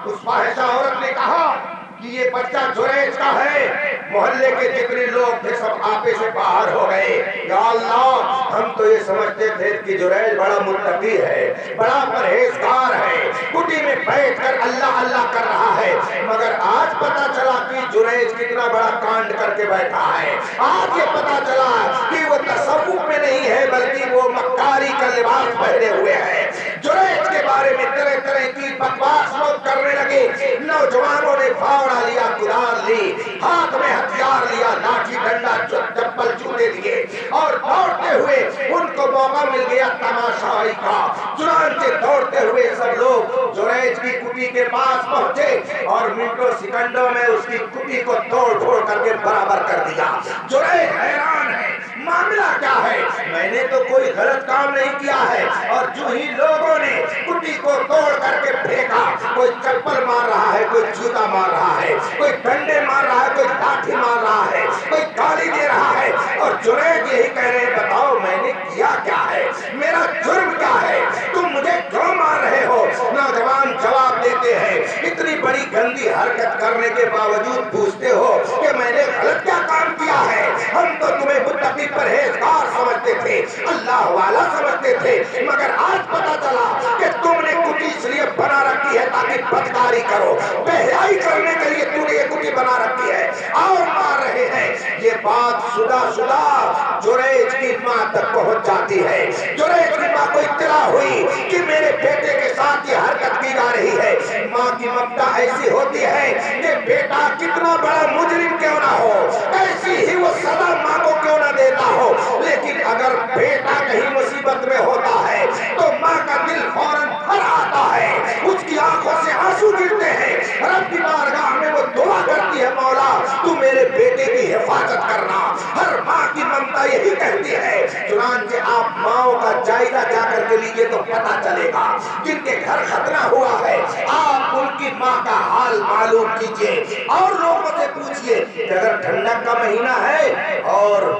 اس فاحشہ عورت نے کہا کہ یہ بچہ جریج کا ہے۔ محلے کے جتنے لوگ تھے سب آپے سے باہر ہو گئے، یا اللہ ہم تو یہ سمجھتے تھے کہ جریج بڑا متقی ہے، بڑا پرہیزگار ہے، کٹی میں بیٹھ کر اللہ اللہ کر رہا ہے، مگر آج پتا چلا کہ جریج کتنا بڑا کانڈ کر کے بیٹھا ہے۔ آج یہ پتا چلا کہ وہ تصوف میں نہیں ہے بلکہ وہ مکاری کا لباس پہنے ہوئے ہے۔ جریج کے بارے میں طرح طرح کی بکواس لوگ کرنے لگے۔ نوجوانوں نے پھاوڑا لیا، کدال لی، ہاتھ میں ہتھیار لیا، لاٹھی ڈنڈا چپل جوتے لیے اور دوڑتے ہوئے ان کو موقع مل گیا تماشائی کا۔ چنانچہ دوڑتے ہوئے سب لوگ جریج کی کٹی کے پاس پہنچے اور منٹوں سیکنڈوں میں اس کی کٹی کو توڑ پھوڑ کر کے برابر کر دیا۔ جریج حیران ہے، معاملہ کیا ہے؟ میں نے تو کوئی غلط کام نہیں کیا ہے۔ اور جو ہی لوگوں نے کٹی کو توڑ کر کے پھینکا، کوئی چپل مار رہا ہے، کوئی جوتا مار رہا ہے، کوئی ڈنڈے مار رہا ہے، کوئی لاٹھی مار رہا ہے، کوئی گالی دے رہا ہے، اور جریج یہی کہہ رہے ہیں بتاؤ میں نے کیا کیا ہے، میرا جرم کیا ہے، تم مجھے کیوں مار رہے ہو؟ نوجوان جواب دیتے ہیں اتنی بڑی گندی حرکت کرنے کے باوجود پوچھتے ہو کہ میں نے غلط کیا کام کیا ہے؟ ہم تو تمہیں متقی پرہیزگار سمجھتے تھے، اللہ والا سمجھتے تھے، مگر آج پتا چلا کہ تم نے کٹی اس لیے بنا رکھی ہے تاکہ بدکاری کرو، بہیائی کرنے کے لیے تم نے یہ کٹی بنا رکھی ہے اور مار رہے ہیں۔ یہ بات شدہ جریج کی ماں تک پہنچ جاتی ہے۔ جریج کی ماں کو اطلاع ہوئی کہ میرے بیٹے کے ساتھ یہ حرکت کی جا رہی ہے۔ ماں کی ممتا ایسی ہوتی ہے کہ بیٹا کتنا بڑا مجرم کیوں نہ ہو، ایسی ہی وہ سزا ماں کو کیوں نہ دیتا ہو، لیکن اگر بیٹا کہیں مصیبت میں ہوتا ہے تو ماں کا دل فوراً پھر آتا ہے، اس کی آنکھوں سے آنسو گرتے ہیں، رب کی بارگاہ میں وہ دعا کرتی ہے مولا تو میرے بیٹے کی حفاظت کرنا۔ ہر ماں کی ممتا یہی کہتی ہے۔ چنانچہ آپ ماؤں کا جائزہ جا کر کے لیجئے تو پتا چلے گا، جن کے گھر ختنہ ہوا ہے آپ ان کی ماں کا حال معلوم کیجئے اور لوگوں سے پوچھئے کہ اگر ٹھنڈک کا مہینہ ہے اور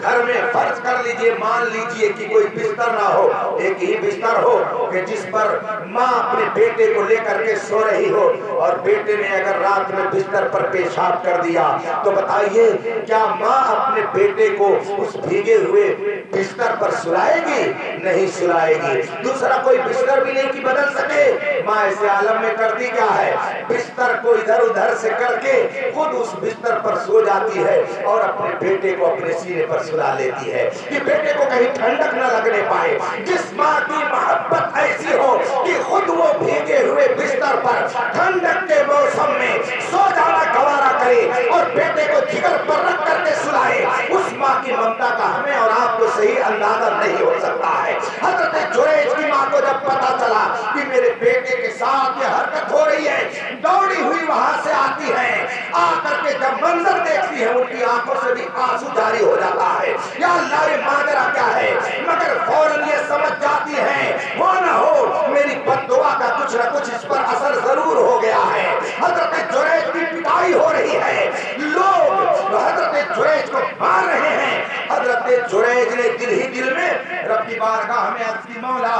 گھر میں فرض کر لیجئے مان لیجئے کہ کوئی بستر نہ ہو، ایک ہی بستر ہو کہ جس پر ماں اپنے بیٹے کو لے کر کے سو رہی ہو اور بیٹے نے اگر رات میں بستر پر پیشاب کر دیا تو بتائیے کیا ماں اپنے بیٹے کو اس بھیگے ہوئے بستر پر سلائے گی؟ نہیں سلائے گی۔ دوسرا کوئی بستر بھی نہیں کہ بدل سکے۔ ماں ایسے عالم میں کرتی کیا ہے؟ بستر کو ادھر ادھر سے کر کے خود اس بستر پر سو جاتی ہے اور اپنے بیٹے کو اپنے سینے پر سلا لیتی ہے کہ بیٹے کو کہیں ٹھنڈک نہ لگنے پائے۔ جس ماں کی محبت ایسی ہو کہ خود وہ بھیگے ہوئے بستر پر ٹھنڈک کے موسم میں سو جانا گوارا کرے اور بیٹے کو جگر پر رکھ کر کے سلائے، اس ماں کی ممتا کا ہمیں اور آپ کو صحیح اندازہ نہیں ہو سکتا ہے۔ حضرت جریج کی ماں کو جب پتا چلا کہ میرے بیٹے کے ساتھ یہ حرکت ہو رہی ہے، دوڑی ہوئی وہاں سے آتی ہے، آ کر کے جب منظر دیکھتی ہے ان کی آنکھوں سے بھی آنسو جاری ہو جاتا ہے۔ یا اللہ یہ ماجرا کیا ہے؟ مگر فوراً یہ سمجھ جاتی ہے وہ نہ ہو میری بد دعا کا کچھ نہ کچھ اس پر اثر ضرور ہو گیا ہے۔ حضرت جریج کی پٹائی ہو رہی ہے، لوگ حضرت جریج کو مار رہے ہیں۔ حضرت جریج نے دل ہی دل میں رب کی بارگاہ میں عرض کی مولا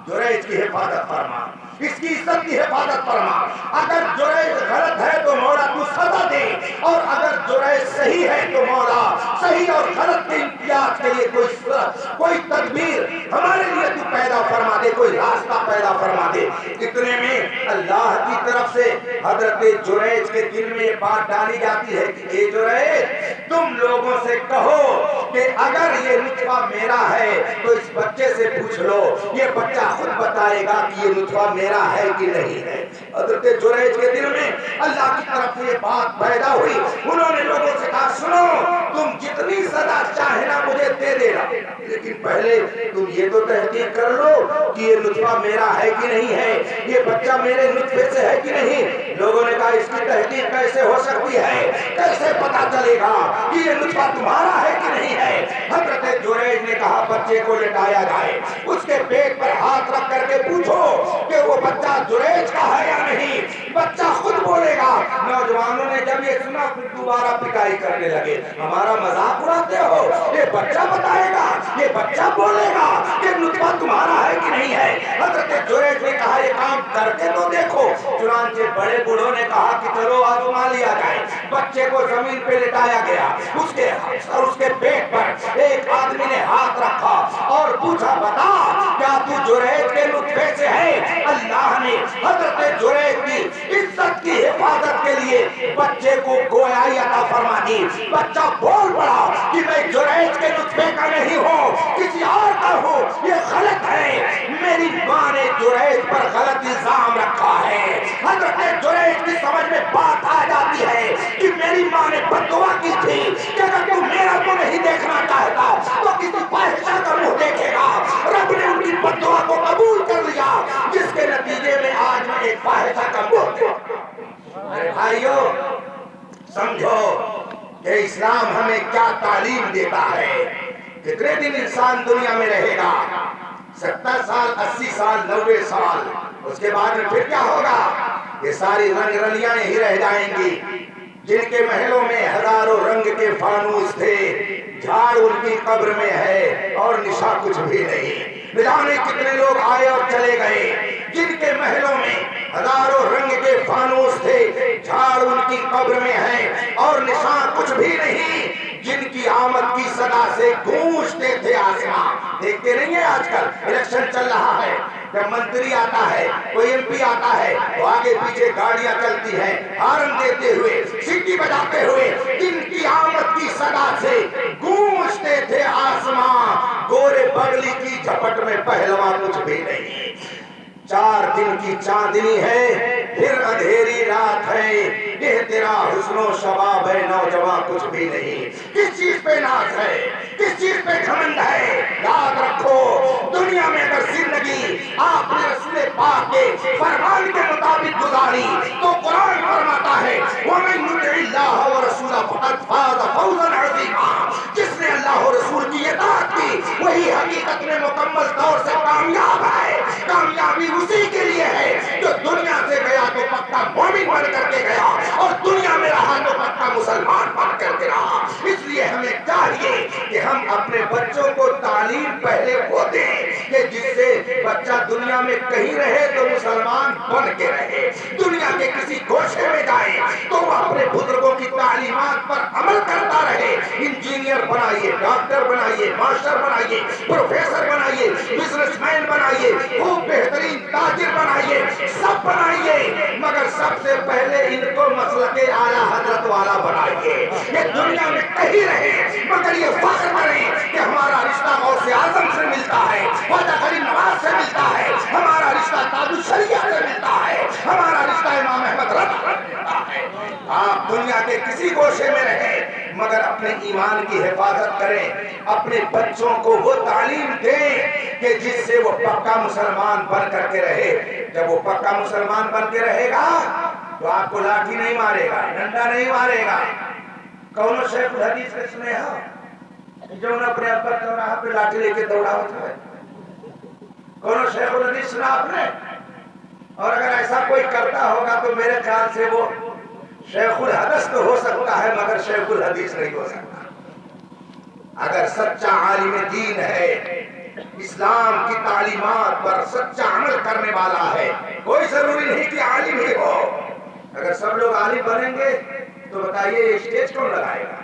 جریج کی حفاظت فرما، اس کی عزت کی حفاظت فرما، اگر جریج غلط ہے تو مولا تو سزا دے اور اگر جریج صحیح ہے تو مولا صحیح اور غلط کے امتیاز کے لیے کوئی تدبیر ہمارے لیے تو پیدا فرما دے، کوئی راستہ پیدا فرما دے۔ اتنے میں اللہ کی طرف سے حضرت جریج کے دل میں یہ بات ڈالی جاتی ہے کہ اے جریج تم لوگوں سے کہو کہ اگر یہ نطفہ میرا ہے تو اس بچے سے پوچھ لو، یہ بچہ خود بتائے گا کہ یہ نطفہ میرا ہے کہ نہیں ہے۔ حضرت جریج کے دل میں اللہ کی طرف سے یہ بات پیدا ہوئی، انہوں نے لوگوں سے کہا سنو تم جتنی سزا چاہے نا مجھے دے دینا، لیکن پہلے تم یہ تو تحقیق کر لو کہ یہ نطفہ میرا ہے کہ نہیں ہے، یہ بچہ میرے نطفے سے ہے کہ نہیں۔ لوگوں نے کہا اس کی تحقیق کیسے ہو سکتی ہے، کیسے پتا چلے گا کہ یہ نطفہ تمہارا ہے کہ نہیں ہے؟ حضرت جریج نے کہا بچے کو لٹایا جائے، اس کے پیٹ پر ہاتھ رکھ کر کے پوچھو کہ وہ بچہ جریج کا ہے یا نہیں، بچہ خود بولے گا۔ نوجوانوں نے جب یہ سنا پھر دوبارہ پٹائی کرنے لگے، ہمارا مذاق اڑاتے ہو، یہ بچہ بتائے گا، یہ بچہ بولے گا کہ نطفہ تمہارا ہے کہ نہیں ہے؟ حضرت جریج نے کہا یہ کام کر کے تو دیکھو۔ چنانچہ بڑے بوڑھوں نے کہا کہ چلو آزما لیا جائے۔ بچے کو زمین پہ لٹایا گیا، اس کے پیٹ پر ایک آدمی نے ہاتھ رکھا اور پوچھا بتا کیا تو جریج کے نطفے سے ہے؟ اللہ نے حضرت جریج کی عزت کی حفاظت کے لیے بچے کو گویائی عطا فرما دی۔ بچہ بول پڑا کہ میں جریج کے نطفے کا نہیں ہوں، کسی اور کا ہوں، یہ غلط ہے۔ میری ماں نے جریج پر غلط الزام رکھا ہے۔ حضرت جریج کی سمجھ میں بات آ جاتی ہے کہ میری ماں نے بددعا کی تھی کہ اگر تو میرا تو نہیں دیکھنا چاہتا تو کسی فاحشہ کا منہ دیکھے گا۔ رب نے ان کی بددعا کو قبول کر لیا، جس کے نتیجے میں آج میں ایک فاحشہ کا منہ دیکھتا۔ میرے بھائیو سمجھو کہ اسلام ہمیں کیا تعلیم دیتا ہے۔ کتنے دن انسان دنیا میں رہے گا؟ 70 سال، 80 سال، 90 سال۔ اس کے بعد میں پھر کیا ہوگا؟ یہ ساری رنگ رلیاں ہی رہ جائیں گی۔ جن کے محلوں میں ہزاروں رنگ کے فانوس تھے، جھاڑ ان کی قبر میں ہے اور نشا کچھ بھی نہیں۔ نہ جانے کتنے لوگ آئے اور چلے گئے۔ جن کے محلوں میں ہزاروں رنگ کے فانوس تھے، جھاڑ ان کی قبر میں ہے اور نشان کچھ بھی نہیں۔ جن کی آمد کی صدا سے گونجتے تھے آسمان۔ دیکھتے نہیں ہیں آج کل الیکشن چل رہا ہے، جب منتری آتا ہے، کوئی ایم پی آتا ہے، تو آگے پیچھے گاڑیاں چلتی ہیں ہارن دیتے ہوئے، سیٹی بجاتے ہوئے۔ جن کی آمد کی صدا سے گونجتے تھے آسمان، گورے بگلی کی جھپٹ میں پہلواں کچھ بھی نہیں۔ 4 دن کی چاندنی ہے، پھر اندھیری رات ہے، یہ تیرا حسن و شباب ہے نوجوان کچھ بھی نہیں۔ کس چیز پہ ناز ہے؟ کس چیز پہ گھمنڈ ہے؟ یاد رکھو دنیا میں اگر زندگی آپ نے رسول پاک کے فرمان کے مطابق گزاری تو قرآن فرماتا ہے وَمَن يُطِعِ اللَّهَ وَرَسُولَهُ فَقَدْ فَازَ فَوْزًا عَظِيمًا۔ جس نے اللہ و رسول کی اطاعت کی وہی حقیقت میں مکمل طور سے کامیاب ہے۔ کامیابی اسی کے لیے ہے جو دنیا سے گیا تو پکا مومن بن کر کے گیا اور دنیا میں رہا تو پکا مسلمان بن کر کے رہا۔ اس لیے ہمیں چاہیے کہ ہم اپنے بچوں کو تعلیم پہلے وہ دیں کہ جس سے بچہ دنیا میں کہیں رہے تو مسلمان بن کے رہے۔ دنیا کے کسی گوشے میں جائے تو وہ اپنے بزرگوں کی تعلیمات پر عمل کرتا رہے۔ انجینئر بنائیے، ڈاکٹر بنائیے، ماسٹر بنائیے، پروفیسر بنائیے، بزنس مین بنائیے، خوب بہترین تاجر بنائیے، سب بنائیے، مگر سب سے پہلے ان کو مسلک اعلیٰ حضرت والا بنائیے۔ یہ دنیا میں کہیں رہے مگر یہ فخر کریں کہ ہمارا رشتہ غوث اعظم سے ملتا ہے، خواجہ غریب نواز سے ملتا ہے، ہمارا رشتہ تاج الشریعہ سے ملتا ہے، ہمارا رشتہ امام احمد رضا سے ملتا ہے۔ آپ دنیا کے کسی گوشے میں رہیں مگر اپنے ایمان کی حفاظت کریں، اپنے بچوں کو وہ تعلیم دیں کہ جس سے وہ پکا مسلمان بن کر کے رہے۔ جب وہ پکا مسلمان بن کے رہے گا تو آپ کو لاٹھی نہیں مارے گا، ڈنڈا نہیں مارے گا۔ کونوں شیخ الحدیث نے سنے ہاں جو انہیں اپنے ابا چوراہا پہ لاٹھی لے کے دوڑا ہوتا ہے؟ کونوں شیخ الحدیث سنا آپ نے؟ اور اگر ایسا کوئی کرتا ہوگا تو میرے خیال سے وہ شیخ الحدیث تو ہو سکتا ہے مگر شیخ الحدیث نہیں ہو سکتا۔ اگر سچا عالم دین ہے، اسلام کی تعلیمات پر سچا عمل کرنے والا ہے، کوئی ضروری نہیں کہ عالم ہی ہو۔ اگر سب لوگ عالم بنیں گے تو بتائیے یہ اسٹیج کون لگائے گا؟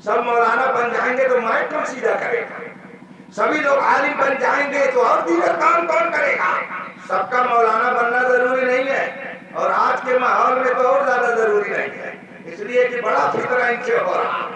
سب مولانا بن جائیں گے تو مائک کون سیدھا کرے گا؟ سبھی لوگ عالم بن جائیں گے تو اور دیگر کام کون کرے گا؟ سب کا مولانا بننا ضروری نہیں ہے، اور آج کے ماحول میں تو اور زیادہ ضروری نہیں ہے، اس لیے کہ بڑا فتنہ ان سے ہو رہا ہے،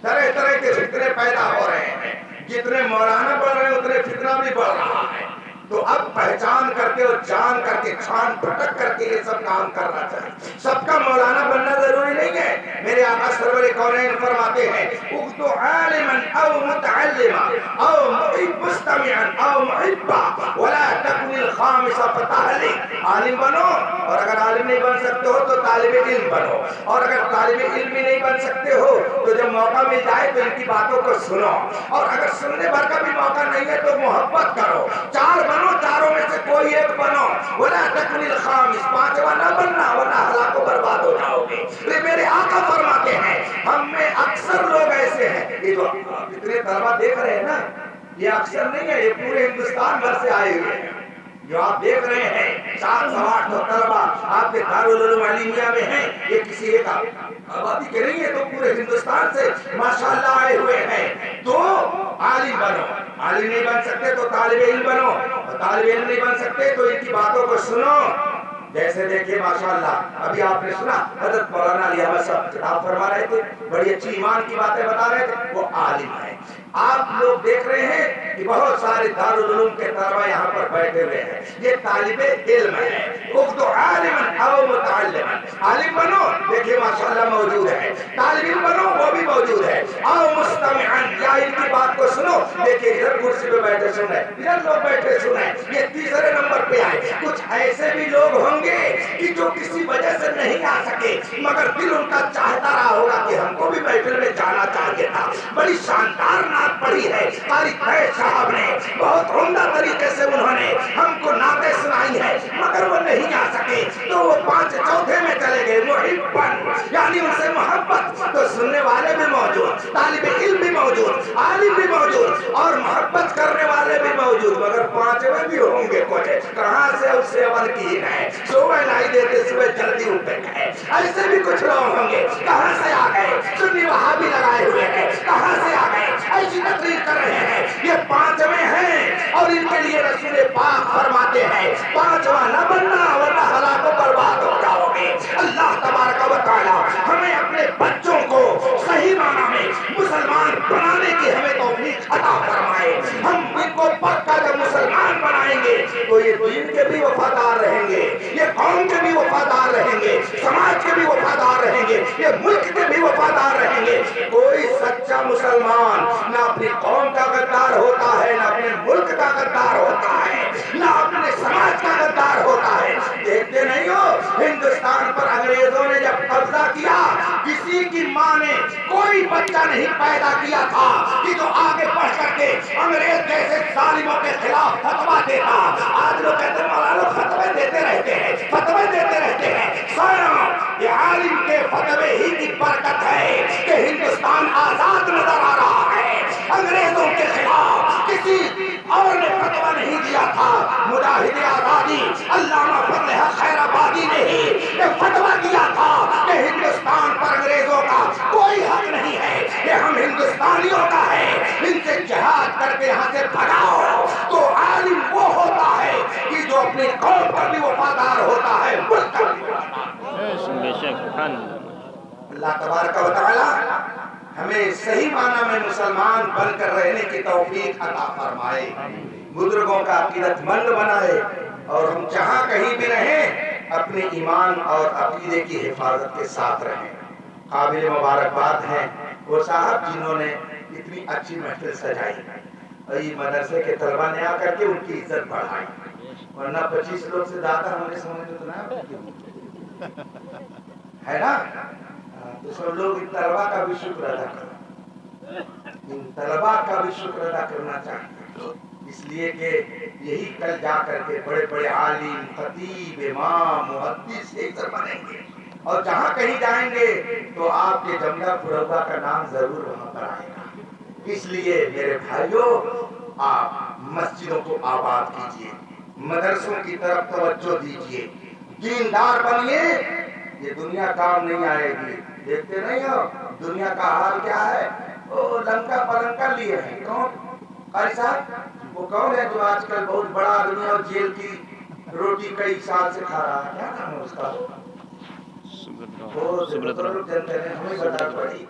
طرح طرح کے فتنے پیدا ہو رہے ہیں۔ جتنے مولانا بڑھ رہے ہیں اتنے فتنہ بھی بڑھ رہا ہے۔ تو اب پہچان کر کے اور جان کر کے چھان پھٹک کر کے یہ سب کام کرنا چاہیے۔ سب کا مولانا بننا ضروری نہیں ہے۔ میرے آقا سرور کونین فرماتے ہیں اُغْدُ عَالِمًا اَوْ مُتَعَلِّمًا اَوْ مُسْتَمِعًا اَوْ مُحِبًّا وَلَا تَكُنِ الْخَامِسَ فَتَعْلِمْ۔ عالم بنو، اور اگر عالم نہیں بن سکتے ہو تو طالب علم بنو، اور اگر طالب علم بھی نہیں بن سکتے ہو تو جب موقع مل جائے تو ان کی باتوں کو سنو، اور اگر سننے بھر کا بھی موقع نہیں ہے تو محبت کرو۔ چار بنو، چاروں میں سے کوئی ایک بنو، وَلَا تَكُنِ الْخَامِسَ، پانچواں نہ بننا ورنہ ہلاک و برباد ہو جاؤ گے۔ میرے آقا فرماتے ہیں ہم میں اکثر لوگ ایسے ہیں، یہ جو اتنے طلبہ دیکھ رہے ہیں نا، یہ اکثر نہیں ہے، یہ پورے ہندوستان بھر سے آئے ہوئے ہیں جو آپ دیکھ رہے ہیں 700 طلبہ آپ کے دارالعلوم علیمیہ میں ہیں، یہ کسی ایک آبادی کے نہیں ہے، تو پورے ہندوستان سے ماشاءاللہ آئے ہوئے ہیں۔ تو عالم بنو، عالم نہیں بن سکتے تو طالب علم بنو، اور طالب علم نہیں بن سکتے تو ان کی باتوں کو سنو۔ جیسے دیکھیں ماشاءاللہ ابھی آپ نے سنا حضرت مولانا علی احمد صاحب خطاب فرما رہے تھے، بڑی اچھی ایمان کی باتیں بتا رہے تھے، وہ عالم ہیں۔ آپ لوگ دیکھ رہے ہیں کہ بہت سارے دارالعلوم کے طلبہ یہاں پر بیٹھے ہوئے ہیں، یہ طالب علم ہے۔ اُقْدُ عَالِمًا أَوْ مُتَعَلِّمًا، عالم بنو، دیکھیں ماشاءاللہ موجود ہے، طالب علم بنو وہ بھی موجود ہے، أَوْ مُسْتَمِعًا، یا ان کی بات کو سنو۔ دیکھیں ادھر کرسی پہ بیٹھے سن رہے ہیں، ادھر لوگ بیٹھے سن رہے ہیں، یہ تیسرے نمبر پہ آئے۔ کچھ ایسے بھی لوگ ہوں گے کہ جو کسی وجہ سے نہیں آ سکے، مگر دل ان کا چاہتا رہا ہوگا کہ ہم کو بھی محفل میں جانا چاہیے تھا۔ بڑی شاندار نعت پڑھی ہے قاری فیض صاحب نے، بہت عمدہ طریقے سے انہوں نے ہم کو نعتیں سنائی ہے، مگر وہ نہیں آ سکے تو وہ 5 چوتھے میں چلے گئے۔ محبن یعنی ان سے محبت، تو سننے والے بھی موجود، طالب علم بھی موجود، عالم بھی موجود، اور محبت کرنے والے بھی موجود، مگر 5ویں بھی ہوں گے کچھ۔ کہاں سے اس سے اول کی ہے، صبح لائی دیتے صبح جلدی اٹھ گئے، ایسے بھی کچھ لوگ ہوں گے، کہاں سے آ گئے، سنی وہابی لگائے ہوئے ہیں، کہاں سے آ گئے، ایسی تقریر کر رہے ہیں۔ یہ 5ویں ہیں اور ان کے لیے رسول پاک فرماتے ہیں 5واں نہ بننا ورنہ ہلاک و برباد ہو جاؤ گے۔ اللہ تبارک و تعالی ہمیں اپنے بچوں کو صحیح معنی میں مسلمان بنانے کی ہمیں توفیق عطا فرمائے۔ ہم ان کو پکا جب مسلمان بنائیں گے تو یہ دین کے بھی وفادار رہیں گے، یہ قوم کے بھی وفادار رہیں گے، سماج کے بھی وفادار رہیں گے، یہ ملک کے بھی وفادار رہیں گے۔ کوئی سچا مسلمان نہ اپنی قوم کا غدار ہوتا ہے، نہ اپنے ملک کا غدار ہوتا ہے، نہ اپنے سماج کا غدار ہوتا ہے۔ دیکھتے نہیں ہو ہندوستان پر انگریزوں نے جب قبضہ کیا، کسی کی ماں نے کوئی بچہ نہیں پیدا کیا تھا کہ جو آگے بڑھ کر کے انگریز جیسے ظالموں کے خلاف فتویٰ دیتا۔ آج لوگ کہتے ہیں مولانا فتوے دیتے رہتے ہیں، فتوے دیتے رہتے ہیں۔ سونا یہ عالم کے فتوے ہی کی برکت ہے کہ ہندوستان آزاد نظر آ رہا ہے۔ انگریزوں کے خلاف کسی اور نے فتویٰ نہیں دیا تھا، مجاہد آزادی علامہ فضل حق خیر آبادی نے ہی یہ فتویٰ دیا تھا کہ ہندوستان پر انگریزوں کا کوئی حق نہیں ہے، یہ ہم ہندوستانیوں کا ہے، ان سے جہاد کر کے یہاں سے بھگاؤ۔ تو عالم وہ ہوتا ہے کہ جو اپنی قوم پر بھی وفادار ہوتا ہے، ملک پر بھی بے شک۔ اللہ تبارک و تعالی ہمیں صحیح معنی میں مسلمان بن کر رہنے کی توفیق عطا فرمائے، بزرگوں کا عقیدت مند بنائے، اور ہم جہاں کہیں بھی رہیں اپنے ایمان اور عقیدے کی حفاظت کے ساتھ رہیں۔ قابل مبارکباد ہیں وہ صاحب جنہوں نے اتنی اچھی محفل سجائی، اور یہ مدرسے کے طلبہ نے آ کر کے ان کی عزت بڑھائی، ورنہ 25 لوگ سے زیادہ ہم نے سمجھ اتنا ہے نا۔ تو سب لوگ ان طلبہ کا بھی شکر ادا کرو، ان طلبہ کا بھی شکر ادا کرنا چاہیے، اس لیے کہ یہی کل جا کر کے بڑے بڑے عالم، خطیب، امام، محدث بنیں گے، اور جہاں کہیں جائیں گے تو آپ کے جملہ پروگا کا نام ضرور وہاں پر آئے گا۔ اس لیے میرے بھائیوں، آپ مسجدوں کو آباد کیجئے، مدرسوں کی طرف توجہ دیجئے، دیندار بنیے۔ یہ دنیا کام نہیں آئے گی، دیکھتے نہیں ہو دنیا کا حال کیا ہے، وہ لنکا پلنکا لیے ہیں۔ کون قاری صاحب، وہ کون ہے جو آج کل بہت بڑا آدمی اور جیل کی روٹی کئی سال سے کھا رہا ہے، کیا نام ہے اس کا؟ وہ لوگ جانتے ہیں، ہمیں بتا پڑی۔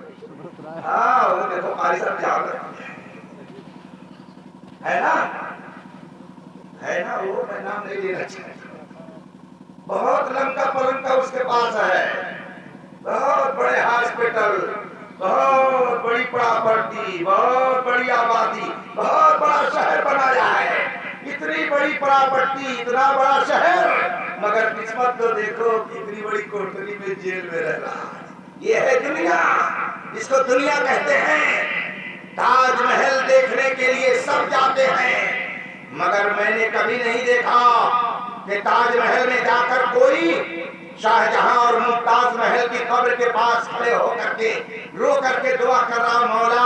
ہاں وہ دیکھو قاری صاحب جان رہے ہے نا، ہے نا، وہ میں نام نہیں لینا چاہتا، بہت لمکا پلنکا اس کے پاس ہے، بہت بڑے ہاسپٹل، بہت بڑی پراپرٹی، بہت بڑی آبادی، بہت بڑا شہر بنایا ہے، اتنی بڑی پراپرٹی، اتنا بڑا شہر، مگر قسمت تو دیکھو اتنی بڑی کوٹری میں جیل میں رہ رہا ہے۔ یہ ہے دنیا، اس کو دنیا کہتے ہیں۔ تاج محل دیکھنے کے لیے سب جاتے ہیں، مگر میں نے کبھی نہیں دیکھا کہ تاج محل میں جا کر کوئی شاہ جہاں اور ممتاز محل کی قبر کے پاس کھڑے ہو کر کے رو کر کے دعا کر رہا، مولا